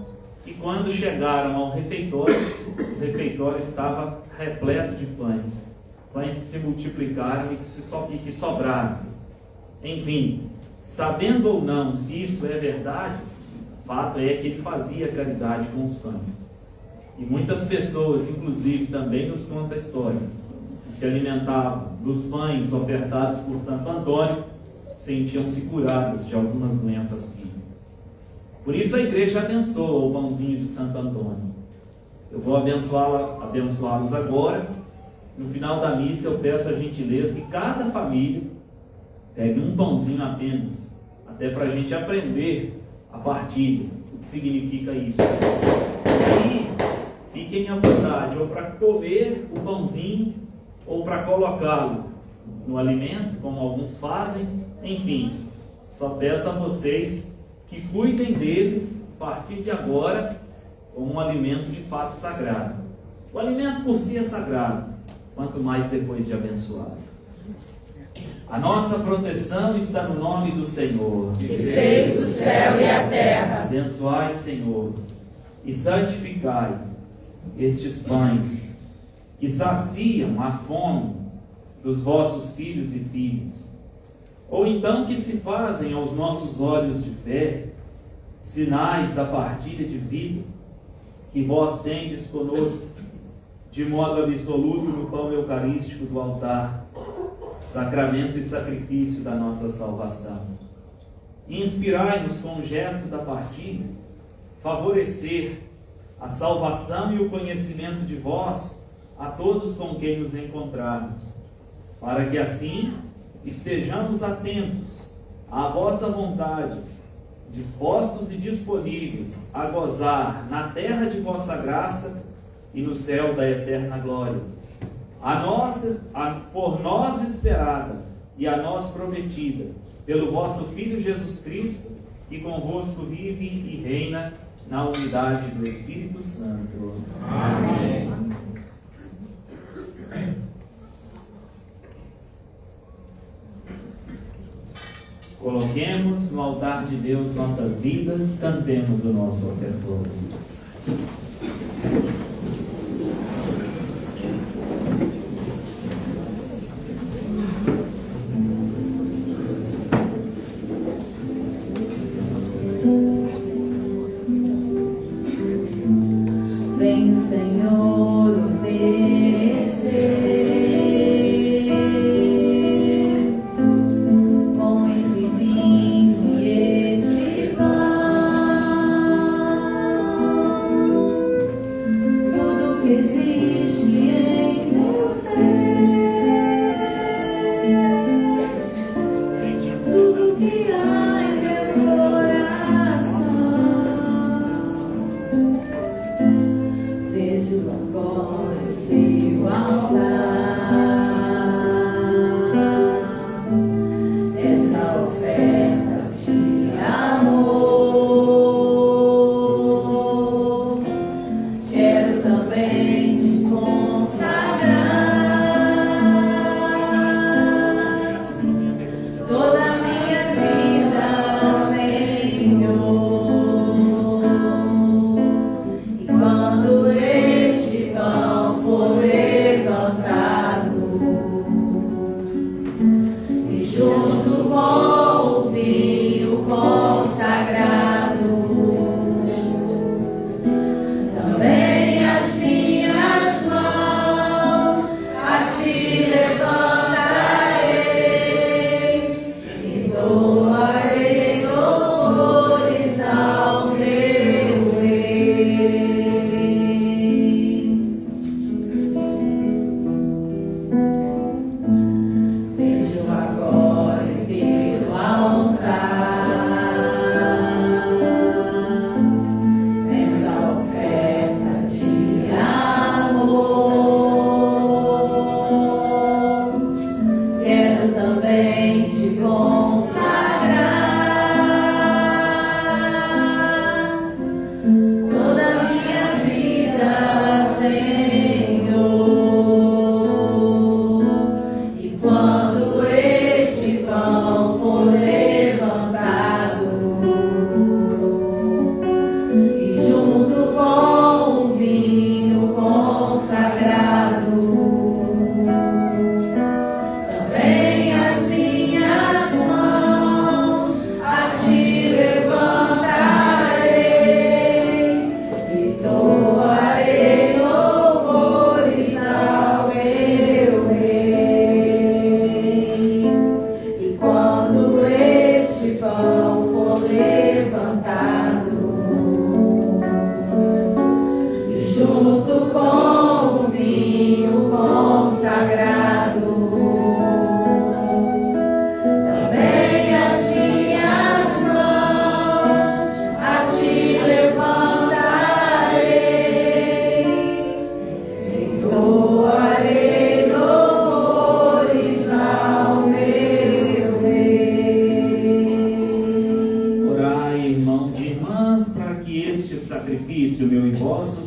e quando chegaram ao refeitório, o refeitório estava repleto de pães que se multiplicaram e que sobraram. Enfim, sabendo ou não se isso é verdade, o fato é que ele fazia caridade com os pães. E muitas pessoas, inclusive, também nos conta a história, que se alimentavam dos pães ofertados por Santo Antônio, sentiam-se curadas de algumas doenças físicas. Por isso a igreja abençoa o pãozinho de Santo Antônio. Eu vou abençoá-los agora. No final da missa eu peço a gentileza que cada família pegue um pãozinho apenas, até para a gente aprender a partilha, o que significa isso. E fiquem à vontade, ou para comer o pãozinho, ou para colocá-lo no alimento, como alguns fazem. Enfim, só peço a vocês que cuidem deles a partir de agora como um alimento de fato sagrado. O alimento por si é sagrado, quanto mais depois de abençoado. A nossa proteção está no nome do Senhor, que fez o céu e a terra. Abençoai, Senhor, e santificai estes pães que saciam a fome dos vossos filhos e filhas, ou então que se fazem aos nossos olhos de fé sinais da partilha de vida que vós tendes conosco, de modo absoluto no pão eucarístico do altar, sacramento e sacrifício da nossa salvação. Inspirai-nos com o gesto da partilha, favorecer a salvação e o conhecimento de vós a todos com quem nos encontrarmos, para que assim estejamos atentos à vossa vontade, dispostos e disponíveis a gozar na terra de vossa graça e no céu da eterna glória. Por nós esperada e a nós prometida, pelo vosso Filho Jesus Cristo, que convosco vive e reina na unidade do Espírito Santo. Amém. Coloquemos no altar de Deus nossas vidas, cantemos o nosso ofertório.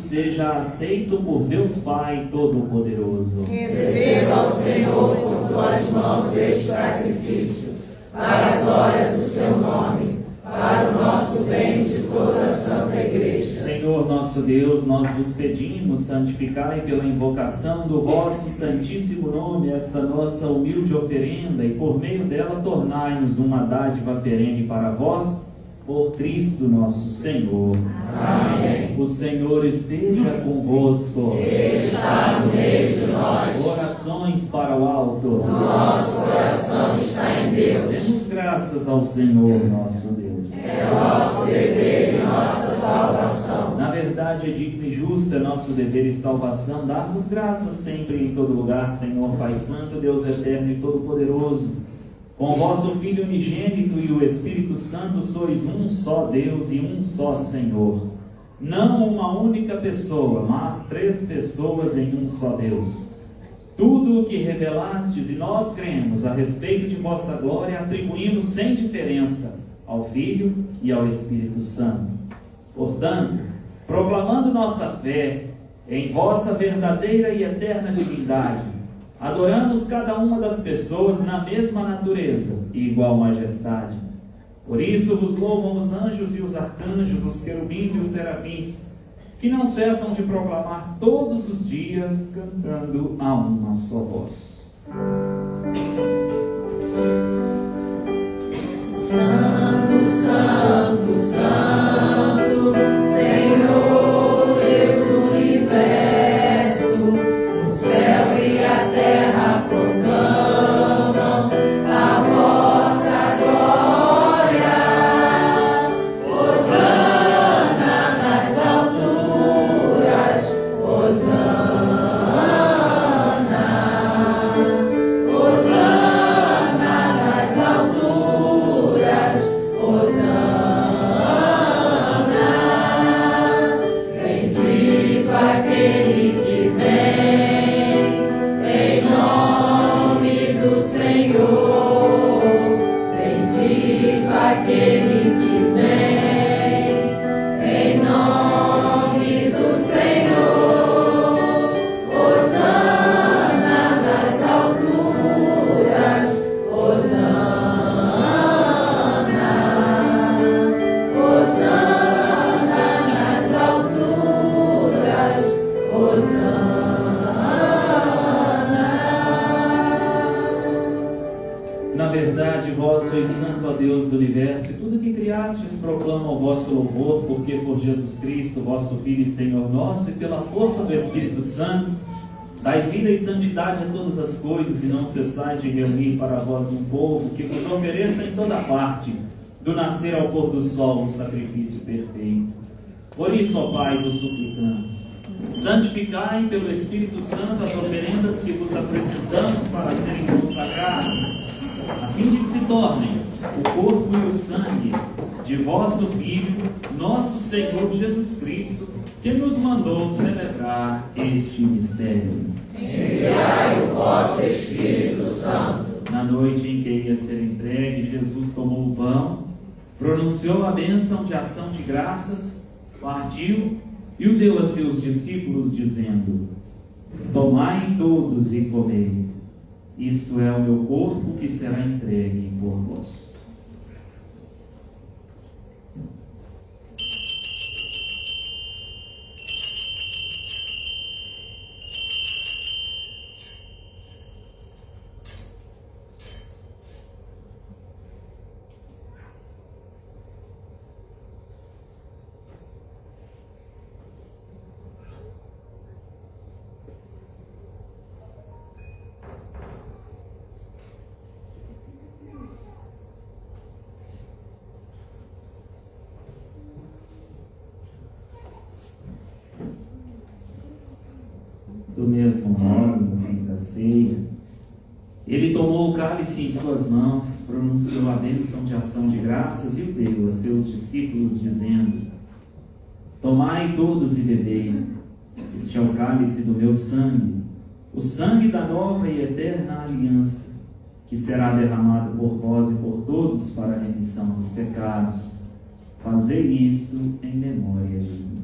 seja aceito por Deus Pai Todo-Poderoso. Receba o Senhor por tuas mãos este sacrifício, para a glória do seu nome, para o nosso bem de toda a Santa Igreja. Senhor nosso Deus, nós vos pedimos, santificai pela invocação do vosso santíssimo nome esta nossa humilde oferenda e por meio dela tornai-nos uma dádiva perene para vós, por Cristo nosso Senhor. Amém. O Senhor esteja convosco. Está no meio de nós. Orações para o alto. Nosso coração está em Deus. Demos graças ao Senhor nosso Deus. É nosso dever e nossa salvação. Na verdade, é digno e justo, é nosso dever e salvação dar-vos graças sempre e em todo lugar, Senhor Pai Santo, Deus eterno e todo-poderoso. Com o vosso Filho unigênito e o Espírito Santo sois um só Deus e um só Senhor. Não uma única pessoa, mas 3 pessoas em um só Deus. Tudo o que revelastes e nós cremos a respeito de vossa glória atribuímos sem diferença ao Filho e ao Espírito Santo. Portanto, proclamando nossa fé em vossa verdadeira e eterna divindade, adoramos cada uma das pessoas na mesma natureza e igual majestade. Por isso vos louvam os anjos e os arcanjos, os querubins e os serafins, que não cessam de proclamar todos os dias, cantando a uma só voz. Santo, Santo, Santo, Senhor Deus do universo, o céu e a terra proclamam a vossa glória. Hosana nas alturas, Hosana, Hosana nas alturas, Hosana. Bendito aquele que vem em nome do Senhor. Bendito aquele que vem em nome do Senhor. Hosana nas alturas, Hosana, Hosana nas alturas, Hosana. Na verdade, vós sois santo, ó Deus do universo, e tudo que criastes proclama o vosso louvor, porque por Jesus Cristo, vosso Filho e Senhor nosso, e pela força do Espírito Santo, dais vida e santidade a todas as coisas, e não cessais de reunir para vós um povo que vos ofereça em toda parte, do nascer ao pôr do sol, um sacrifício perfeito. Por isso, ó Pai, vos suplicamos, santificai pelo Espírito Santo as oferendas que vos apresentamos para serem consagradas, a fim de que se tornem o corpo e o sangue de vosso Filho, nosso Senhor Jesus Cristo, que nos mandou celebrar este mistério. Enviai o vosso Espírito Santo. Na noite em que ia ser entregue, Jesus tomou o pão, pronunciou a bênção de ação de graças, partiu e o deu a seus discípulos, dizendo: tomai todos e comei. Isto é o meu corpo que será entregue por vós. Do mesmo modo, no fim da ceia, ele tomou o cálice em suas mãos, pronunciou a bênção de ação de graças e o deu a seus discípulos, dizendo: tomai todos e bebei, este é o cálice do meu sangue, o sangue da nova e eterna aliança, que será derramado por vós e por todos para a remissão dos pecados. Fazei isto em memória de mim.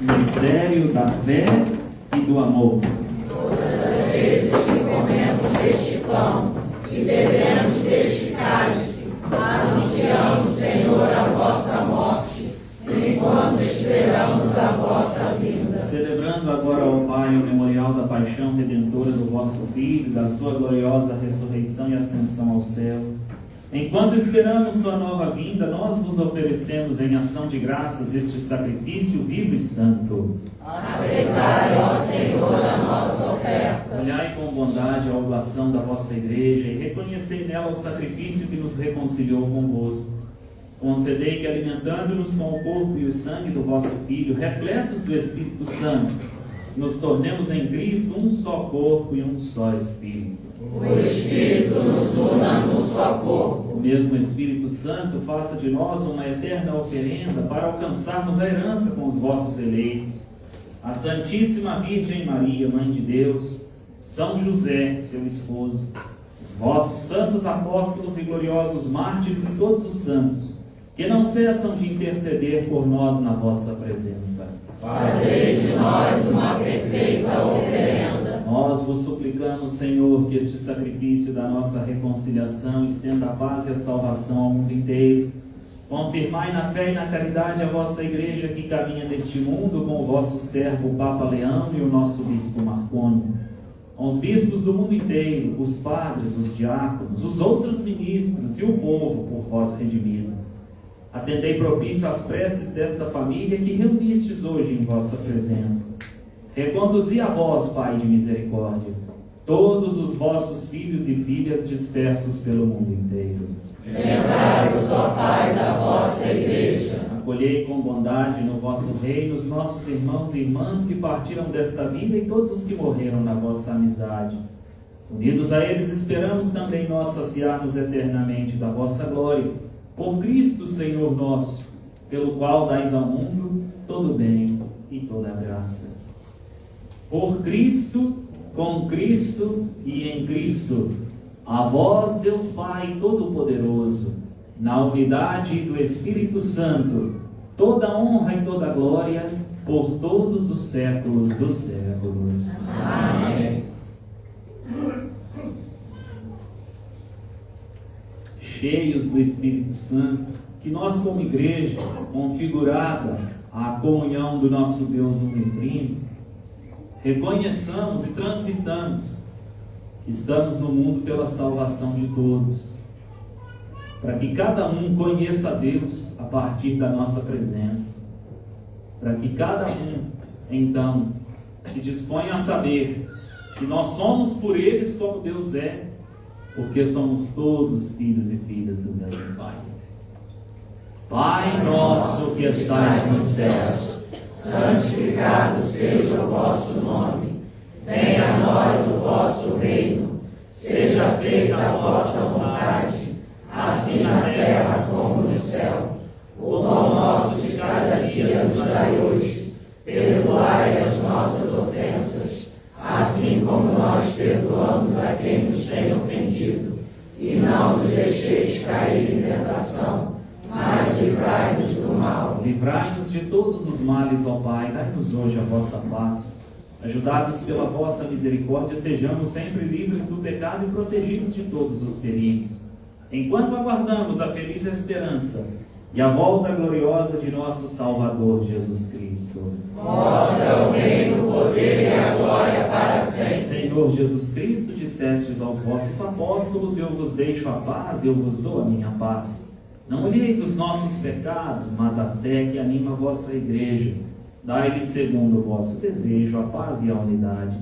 Mistério da fé e do amor. Todas as vezes que comemos deste pão e bebemos deste cálice, anunciamos, Senhor, a vossa morte, enquanto esperamos a vossa vinda. Celebrando agora, ó Pai, o memorial da paixão redentora do vosso Filho, da sua gloriosa ressurreição e ascensão ao céu. Enquanto esperamos sua nova vinda, nós vos oferecemos em ação de graças este sacrifício vivo e santo. Aceitai, ó Senhor, a nossa oferta. Olhai com bondade a oblação da vossa igreja e reconhecei nela o sacrifício que nos reconciliou convosco. Concedei que, alimentando-nos com o corpo e o sangue do vosso Filho, repletos do Espírito Santo, nos tornemos em Cristo um só corpo e um só Espírito. O Espírito nos una num só corpo. O mesmo Espírito Santo faça de nós uma eterna oferenda para alcançarmos a herança com os vossos eleitos. A Santíssima Virgem Maria, Mãe de Deus, São José, seu esposo, os vossos santos apóstolos e gloriosos mártires e todos os santos, que não cessam de interceder por nós na vossa presença. Fazei de nós uma perfeita oferenda. Nós vos suplicamos, Senhor, que este sacrifício da nossa reconciliação estenda a paz e a salvação ao mundo inteiro. Confirmai na fé e na caridade a vossa igreja que caminha neste mundo com o vosso servo, o Papa Leão, e o nosso bispo Marconi. Com os bispos do mundo inteiro, os padres, os diáconos, os outros ministros e o povo por vós redimido. Atendei propício às preces desta família que reunistes hoje em vossa presença. Reconduzi a vós, Pai de misericórdia, todos os vossos filhos e filhas dispersos pelo mundo inteiro. Lembrai-vos, ó Pai, da vossa igreja. Acolhei com bondade no vosso reino os nossos irmãos e irmãs que partiram desta vida e todos os que morreram na vossa amizade. Unidos a eles, esperamos também nós saciarmos eternamente da vossa glória. Por Cristo, Senhor nosso, pelo qual dais ao mundo todo bem e toda graça. Por Cristo, com Cristo e em Cristo, a vós, Deus Pai Todo-Poderoso, na unidade do Espírito Santo, toda honra e toda glória, por todos os séculos dos séculos. Amém. Cheios do Espírito Santo, que nós como igreja, configurada à comunhão do nosso Deus unitrino, reconheçamos e transmitamos que estamos no mundo pela salvação de todos, para que cada um conheça a Deus a partir da nossa presença, para que cada um, então, se disponha a saber que nós somos por eles como Deus é, porque somos todos filhos e filhas do mesmo Pai. Pai nosso que estais nos céus, santificado seja o vosso nome. Venha a nós o vosso reino. Seja feita a vossa vontade, assim na terra como no céu. O pão nosso de cada dia nos dai hoje. Perdoai as nossas ofensas, assim como nós perdoamos a quem nos tem ofendido. E não nos deixeis cair em tentação, mas livrai-nos do mal. Livrai-nos de todos os males, ó Pai, dai-nos hoje a vossa paz. Ajudados pela vossa misericórdia, sejamos sempre livres do pecado e protegidos de todos os perigos. Enquanto aguardamos a feliz esperança e a volta gloriosa de nosso Salvador Jesus Cristo. Vosso é o reino, o poder e a glória para sempre. Senhor Jesus Cristo, dissestes aos vossos apóstolos: eu vos deixo a paz, eu vos dou a minha paz. Não olheis os nossos pecados, mas a fé que anima a vossa igreja. Dai-lhe segundo o vosso desejo a paz e a unidade.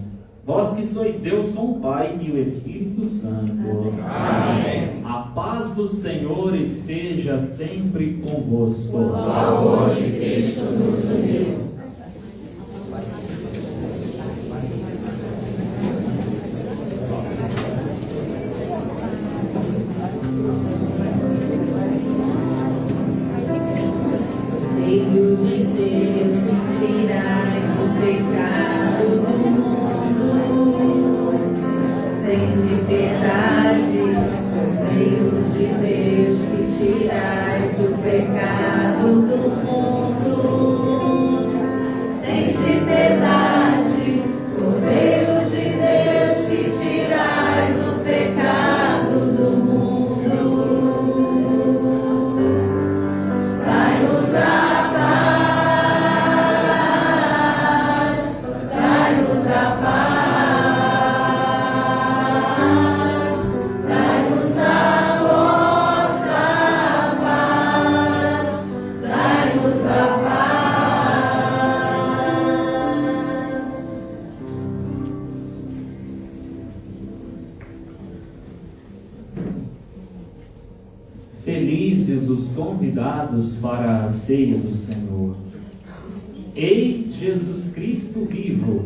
Vós que sois Deus com o Pai e o Espírito Santo. Amém. A paz do Senhor esteja sempre convosco. O amor de Cristo nos uniu. Filho de Deus, que tirais o pecado do mundo, tende piedade. Filho de Deus, que tirais o pecado do mundo, convidados para a ceia do Senhor. Eis Jesus Cristo vivo,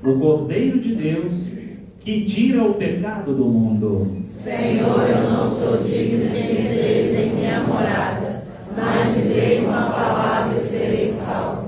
o Cordeiro de Deus, que tira o pecado do mundo. Senhor, eu não sou digno de entrar em minha morada, mas dizei uma palavra e serei salvo.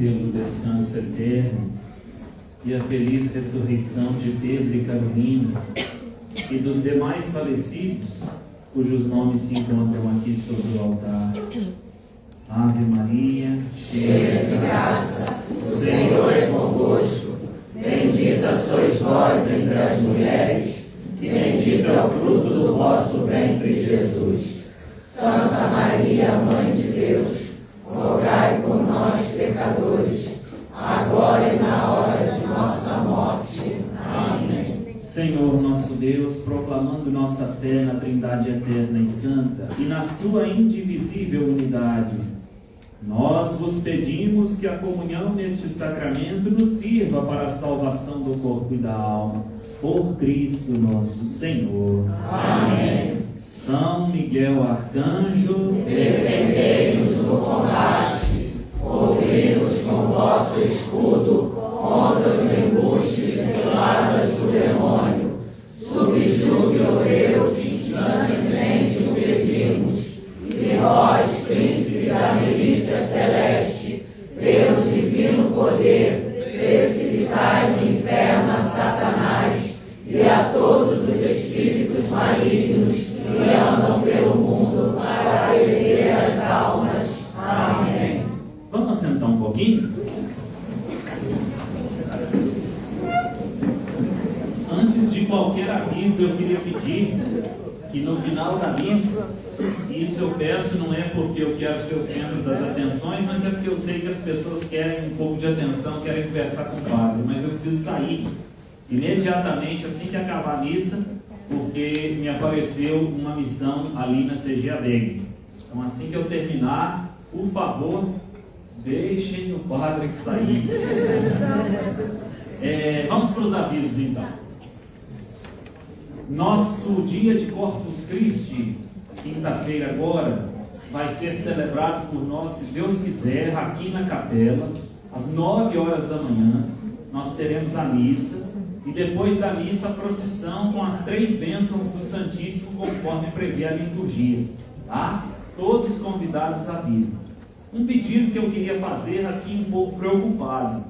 pelo descanso eterno e a feliz ressurreição de Pedro e Carolina e dos demais falecidos, cujos nomes se encontram aqui sobre o altar. Ave Maria, cheia de graça, o Senhor é convosco. Bendita sois vós entre as mulheres, e bendito é o fruto do vosso ventre, Jesus. Santa Maria, Mãe de Deus, rogai por nós, pecadores, agora e na hora de nossa morte. Amém. Senhor nosso Deus, proclamando nossa fé na Trindade eterna e santa e na sua indivisível unidade, nós vos pedimos que a comunhão neste sacramento nos sirva para a salvação do corpo e da alma, por Cristo nosso Senhor. Amém. São Miguel Arcanjo, defendei-nos no combate, cobri-nos com vosso escudo contra os embustes e ciladas do demônio. Subjugue o Deus, instantemente o pedimos. E vós, príncipe da milícia celeste, pelo divino poder, precipitai no inferno a Satanás e a todos os espíritos malignos que andam pelo mundo para perder as almas. Amém. Vamos sentar um pouquinho? Antes de qualquer aviso, eu queria pedir que no final da missa, isso eu peço não é porque eu quero ser o centro das atenções, mas é porque eu sei que as pessoas querem um pouco de atenção, querem conversar com o padre, mas eu preciso sair imediatamente assim que acabar a missa, porque me apareceu uma missão ali na CG Alegre. Então assim que eu terminar, por favor, deixem o padre sair. Vamos para os avisos então. Nosso dia de Corpus Christi, quinta-feira agora, vai ser celebrado por nós, se Deus quiser, aqui na capela, às 9 horas da manhã. Nós teremos a missa e depois da missa a procissão com as 3 bênçãos do Santíssimo, conforme prevê a liturgia, tá? Todos convidados a vir. Um pedido que eu queria fazer, assim, um pouco preocupado.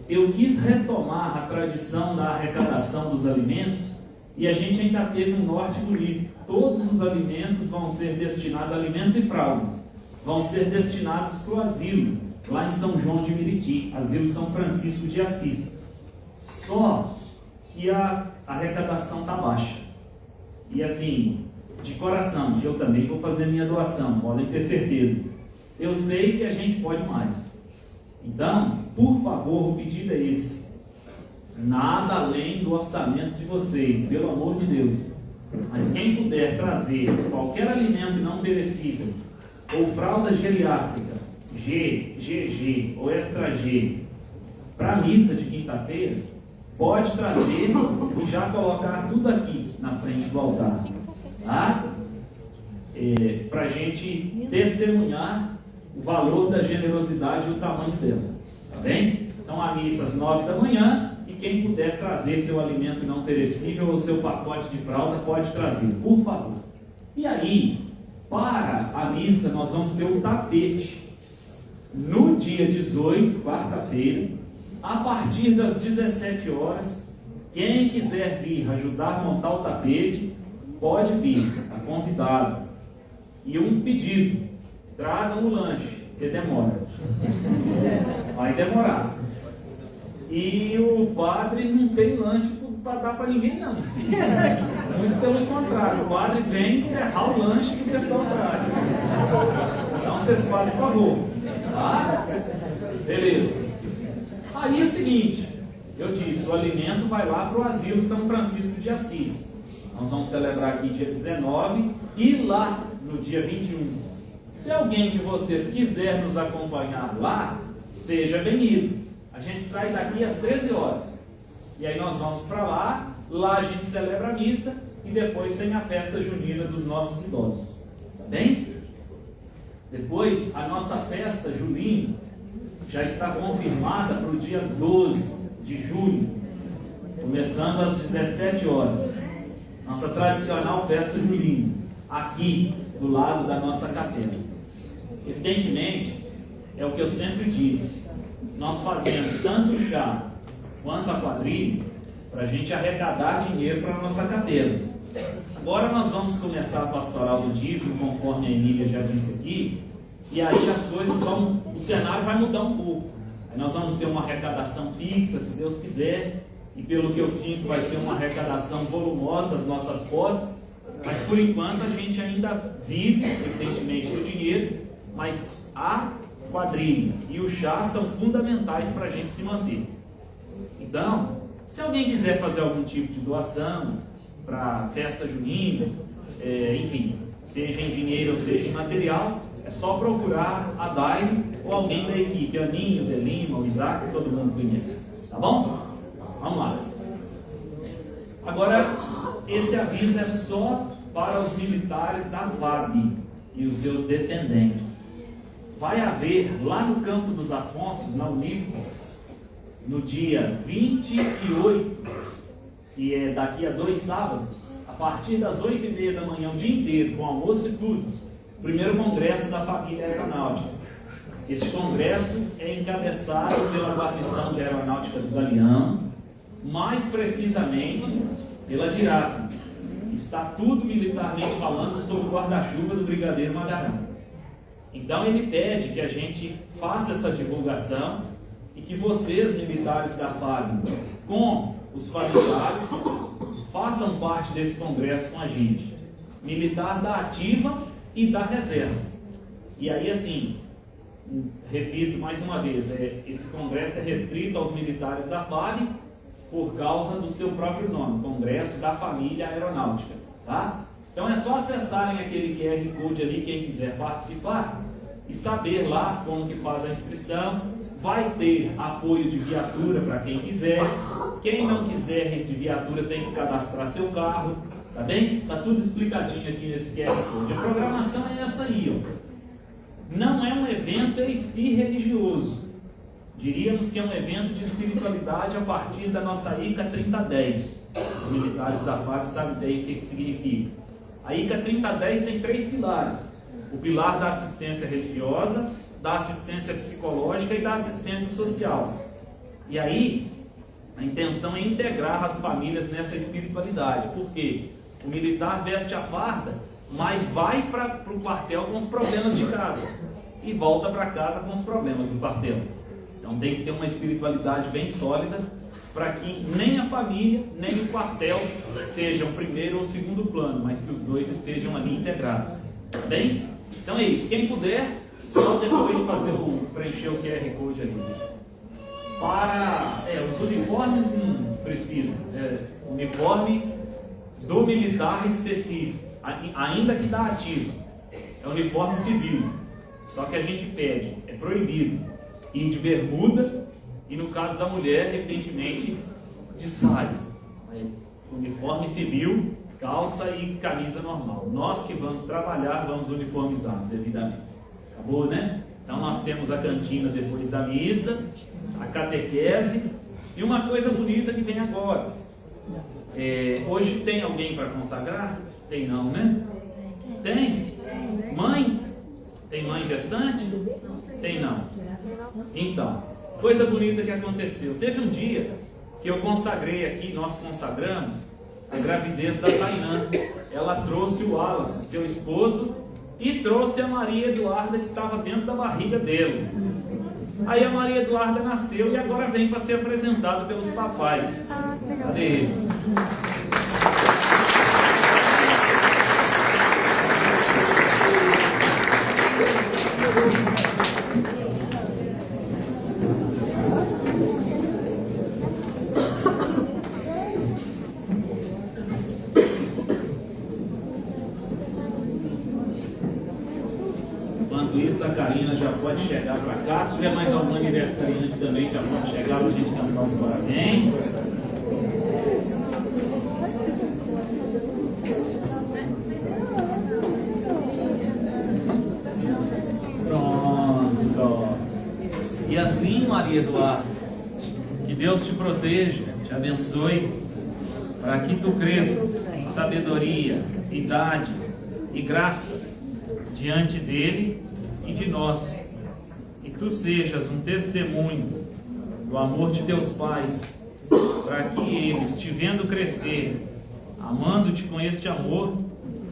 Eu quis retomar a tradição da arrecadação dos alimentos e a gente ainda teve um norte bonito. Todos os alimentos vão ser destinados, alimentos e fraldas, vão ser destinados para o asilo, lá em São João de Meriti, asilo São Francisco de Assis. Só que a arrecadação está baixa. E assim, de coração, eu também vou fazer minha doação, podem ter certeza. Eu sei que a gente pode mais. Então, por favor, o pedido é esse. Nada além do orçamento de vocês, pelo amor de Deus. Mas quem puder trazer qualquer alimento não perecível, ou fralda geriátrica, G, GG ou extra G, para a missa de quinta-feira, pode trazer e já colocar tudo aqui na frente do altar, tá? Para a gente testemunhar o valor da generosidade e o tamanho dela, tá bem? Então a missa às 9 da manhã, e quem puder trazer seu alimento não perecível ou seu pacote de fralda pode trazer, por favor. E aí, para a missa nós vamos ter um tapete no dia 18, quarta-feira, a partir das 17 horas. Quem quiser vir ajudar a montar o tapete, pode vir, está convidado. E um pedido: tragam o lanche, que demora. Vai demorar. E o padre não tem lanche para dar para ninguém, não. Muito pelo contrário, o padre vem encerrar o lanche que o pessoal traz. Então vocês fazem favor. Tá? Beleza. Aí é o seguinte, eu disse, o alimento vai lá para o asilo São Francisco de Assis. Nós vamos celebrar aqui dia 19 e lá no dia 21. Se alguém de vocês quiser nos acompanhar lá, seja bem-vindo. A gente sai daqui às 13 horas. E aí nós vamos para lá, lá a gente celebra a missa e depois tem a festa junina dos nossos idosos. Tá bem? Depois, a nossa festa junina já está confirmada para o dia 12 de julho, começando às 17 horas. Nossa tradicional festa junina, aqui do lado da nossa capela. Evidentemente é o que eu sempre disse. Nós fazemos tanto o chá quanto a quadrilha para a gente arrecadar dinheiro para a nossa capela. Agora nós vamos começar a pastoral do dízimo, conforme a Emília já disse aqui, e aí as coisas vão, o cenário vai mudar um pouco. Aí nós vamos ter uma arrecadação fixa, se Deus quiser, e pelo que eu sinto vai ser uma arrecadação volumosa as nossas postas, mas por enquanto a gente ainda vive, evidentemente, do dinheiro, mas a quadrilha e o chá são fundamentais para a gente se manter. Então, se alguém quiser fazer algum tipo de doação para festa junina, enfim, seja em dinheiro ou seja em material, é só procurar a Daire ou alguém da equipe, Aninho, Delima, o Isaac, que todo mundo conhece. Tá bom? Vamos lá. Agora, esse aviso é só para os militares da FAB e os seus dependentes. Vai haver lá no Campo dos Afonsos, na Unifor, no dia 28, que é daqui a 2 sábados, a partir das 8h30 da manhã, o dia inteiro, com almoço e tudo, o primeiro congresso da família aeronáutica. Este congresso é encabeçado pela guarnição de aeronáutica do Galeão, mais precisamente pela DIRAF, Estatuto Militarmente falando, sobre o guarda-chuva do Brigadeiro Magalhães. Então ele pede que a gente faça essa divulgação e que vocês, militares da FAB, com os familiares, façam parte desse congresso com a gente. Militar da ativa e da reserva. E aí, assim, repito mais uma vez, esse congresso é restrito aos militares da FAB por causa do seu próprio nome, Congresso da Família Aeronáutica, tá? Então é só acessarem aquele QR Code ali, quem quiser participar, e saber lá como que faz a inscrição. Vai ter apoio de viatura para quem quiser. Quem não quiser de viatura tem que cadastrar seu carro, tá bem? Tá tudo explicadinho aqui nesse QR Code. A programação é essa aí, ó. Não é um evento em si religioso. Diríamos que é um evento de espiritualidade a partir da nossa ICA 3010. Os militares da FAB sabem bem o que significa. A ICA 3010 tem 3 pilares. O pilar da assistência religiosa, da assistência psicológica e da assistência social. E aí, a intenção é integrar as famílias nessa espiritualidade. Por quê? O militar veste a farda, mas vai para o quartel com os problemas de casa e volta para casa com os problemas do quartel. Então tem que ter uma espiritualidade bem sólida para que nem a família, nem o quartel sejam primeiro ou segundo plano, mas que os dois estejam ali integrados. Tá bem? Então é isso. Quem puder, só depois preencher o QR Code ali. Para os uniformes não precisa. Uniforme do militar específico, ainda que da ativa. É uniforme civil. Só que a gente pede, é proibido ir de bermuda e, no caso da mulher, evidentemente, de saia. Uniforme civil, calça e camisa normal. Nós que vamos trabalhar, vamos uniformizados devidamente. Acabou, né? Então nós temos a cantina depois da missa, a catequese e uma coisa bonita que vem agora. Hoje tem alguém para consagrar? Tem não, né? Tem? Mãe? Tem mãe gestante? Tem não. Então, coisa bonita que aconteceu. Teve um dia que eu consagrei aqui, nós consagramos a gravidez da Tainã. Ela trouxe o Wallace, seu esposo, e trouxe a Maria Eduarda, que estava dentro da barriga dele. Aí a Maria Eduarda nasceu e agora vem para ser apresentada pelos papais. Cadê eles? Enquanto isso, a Karina já pode chegar para cá. Se tiver mais algum aniversariante também, já pode chegar para a gente cantar os parabéns. Pronto. E assim, Maria Eduarda, que Deus te proteja, te abençoe, para que tu cresças em sabedoria, idade e graça diante dele e de nós. e Tu sejas um testemunho do amor de Teus pais, para que eles, te vendo crescer, amando-te com este amor,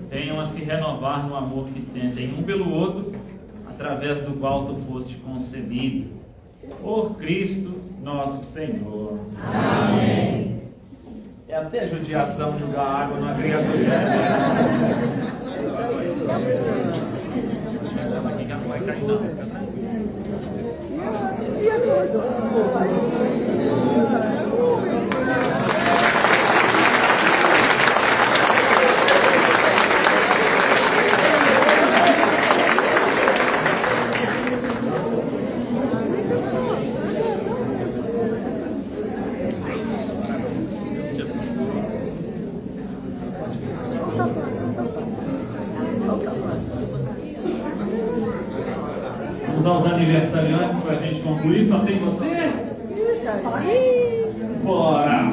venham a se renovar no amor que sentem um pelo outro, através do qual Tu foste concebido. Por Cristo nosso Senhor. Amém. É até judiação jogar água numa criatura. Ela aqui já não vai cair, não. Fica Vamos aos aniversariantes para a gente concluir. Só tem você? Bora!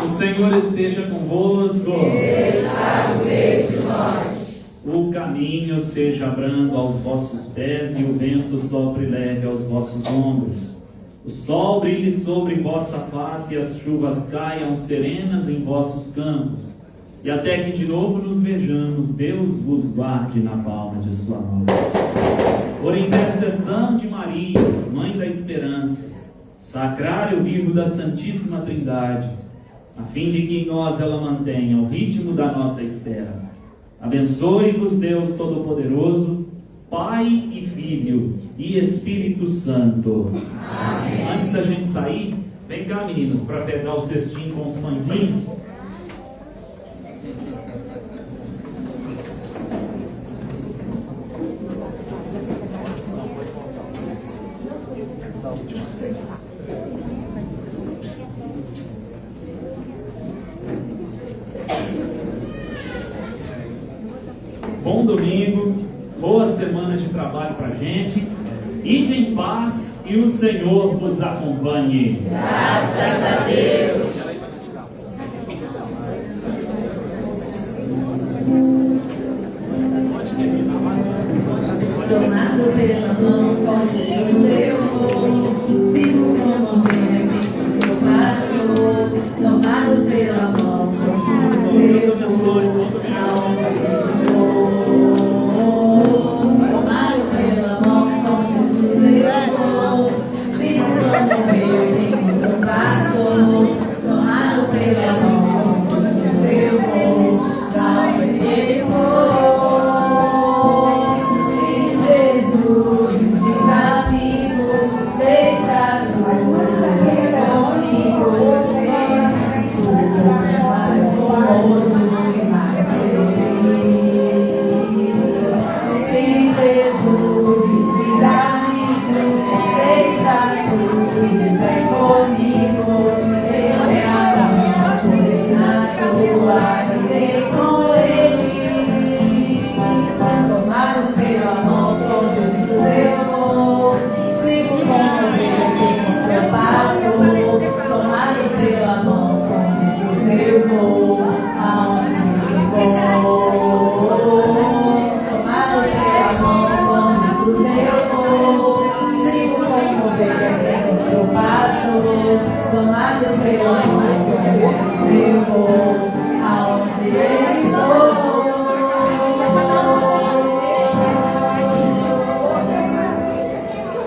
O Senhor esteja convosco. Está no meio de nós. O caminho seja brando aos vossos pés e o vento sopre leve aos vossos ombros. O sol brilhe sobre vossa face e as chuvas caiam serenas em vossos campos. E até que de novo nos vejamos, Deus vos guarde na palma de sua mão. Por intercessão de Maria, Mãe da Esperança, Sacrário vivo da Santíssima Trindade, a fim de que em nós ela mantenha o ritmo da nossa espera. Abençoe-vos Deus Todo-Poderoso, Pai e Filho e Espírito Santo. Amém. Antes da gente sair, vem cá, meninos, para pegar o cestinho com os pãezinhos. Bom domingo, boa semana de trabalho para a gente. Ide em paz e o Senhor vos acompanhe. Graças a Deus.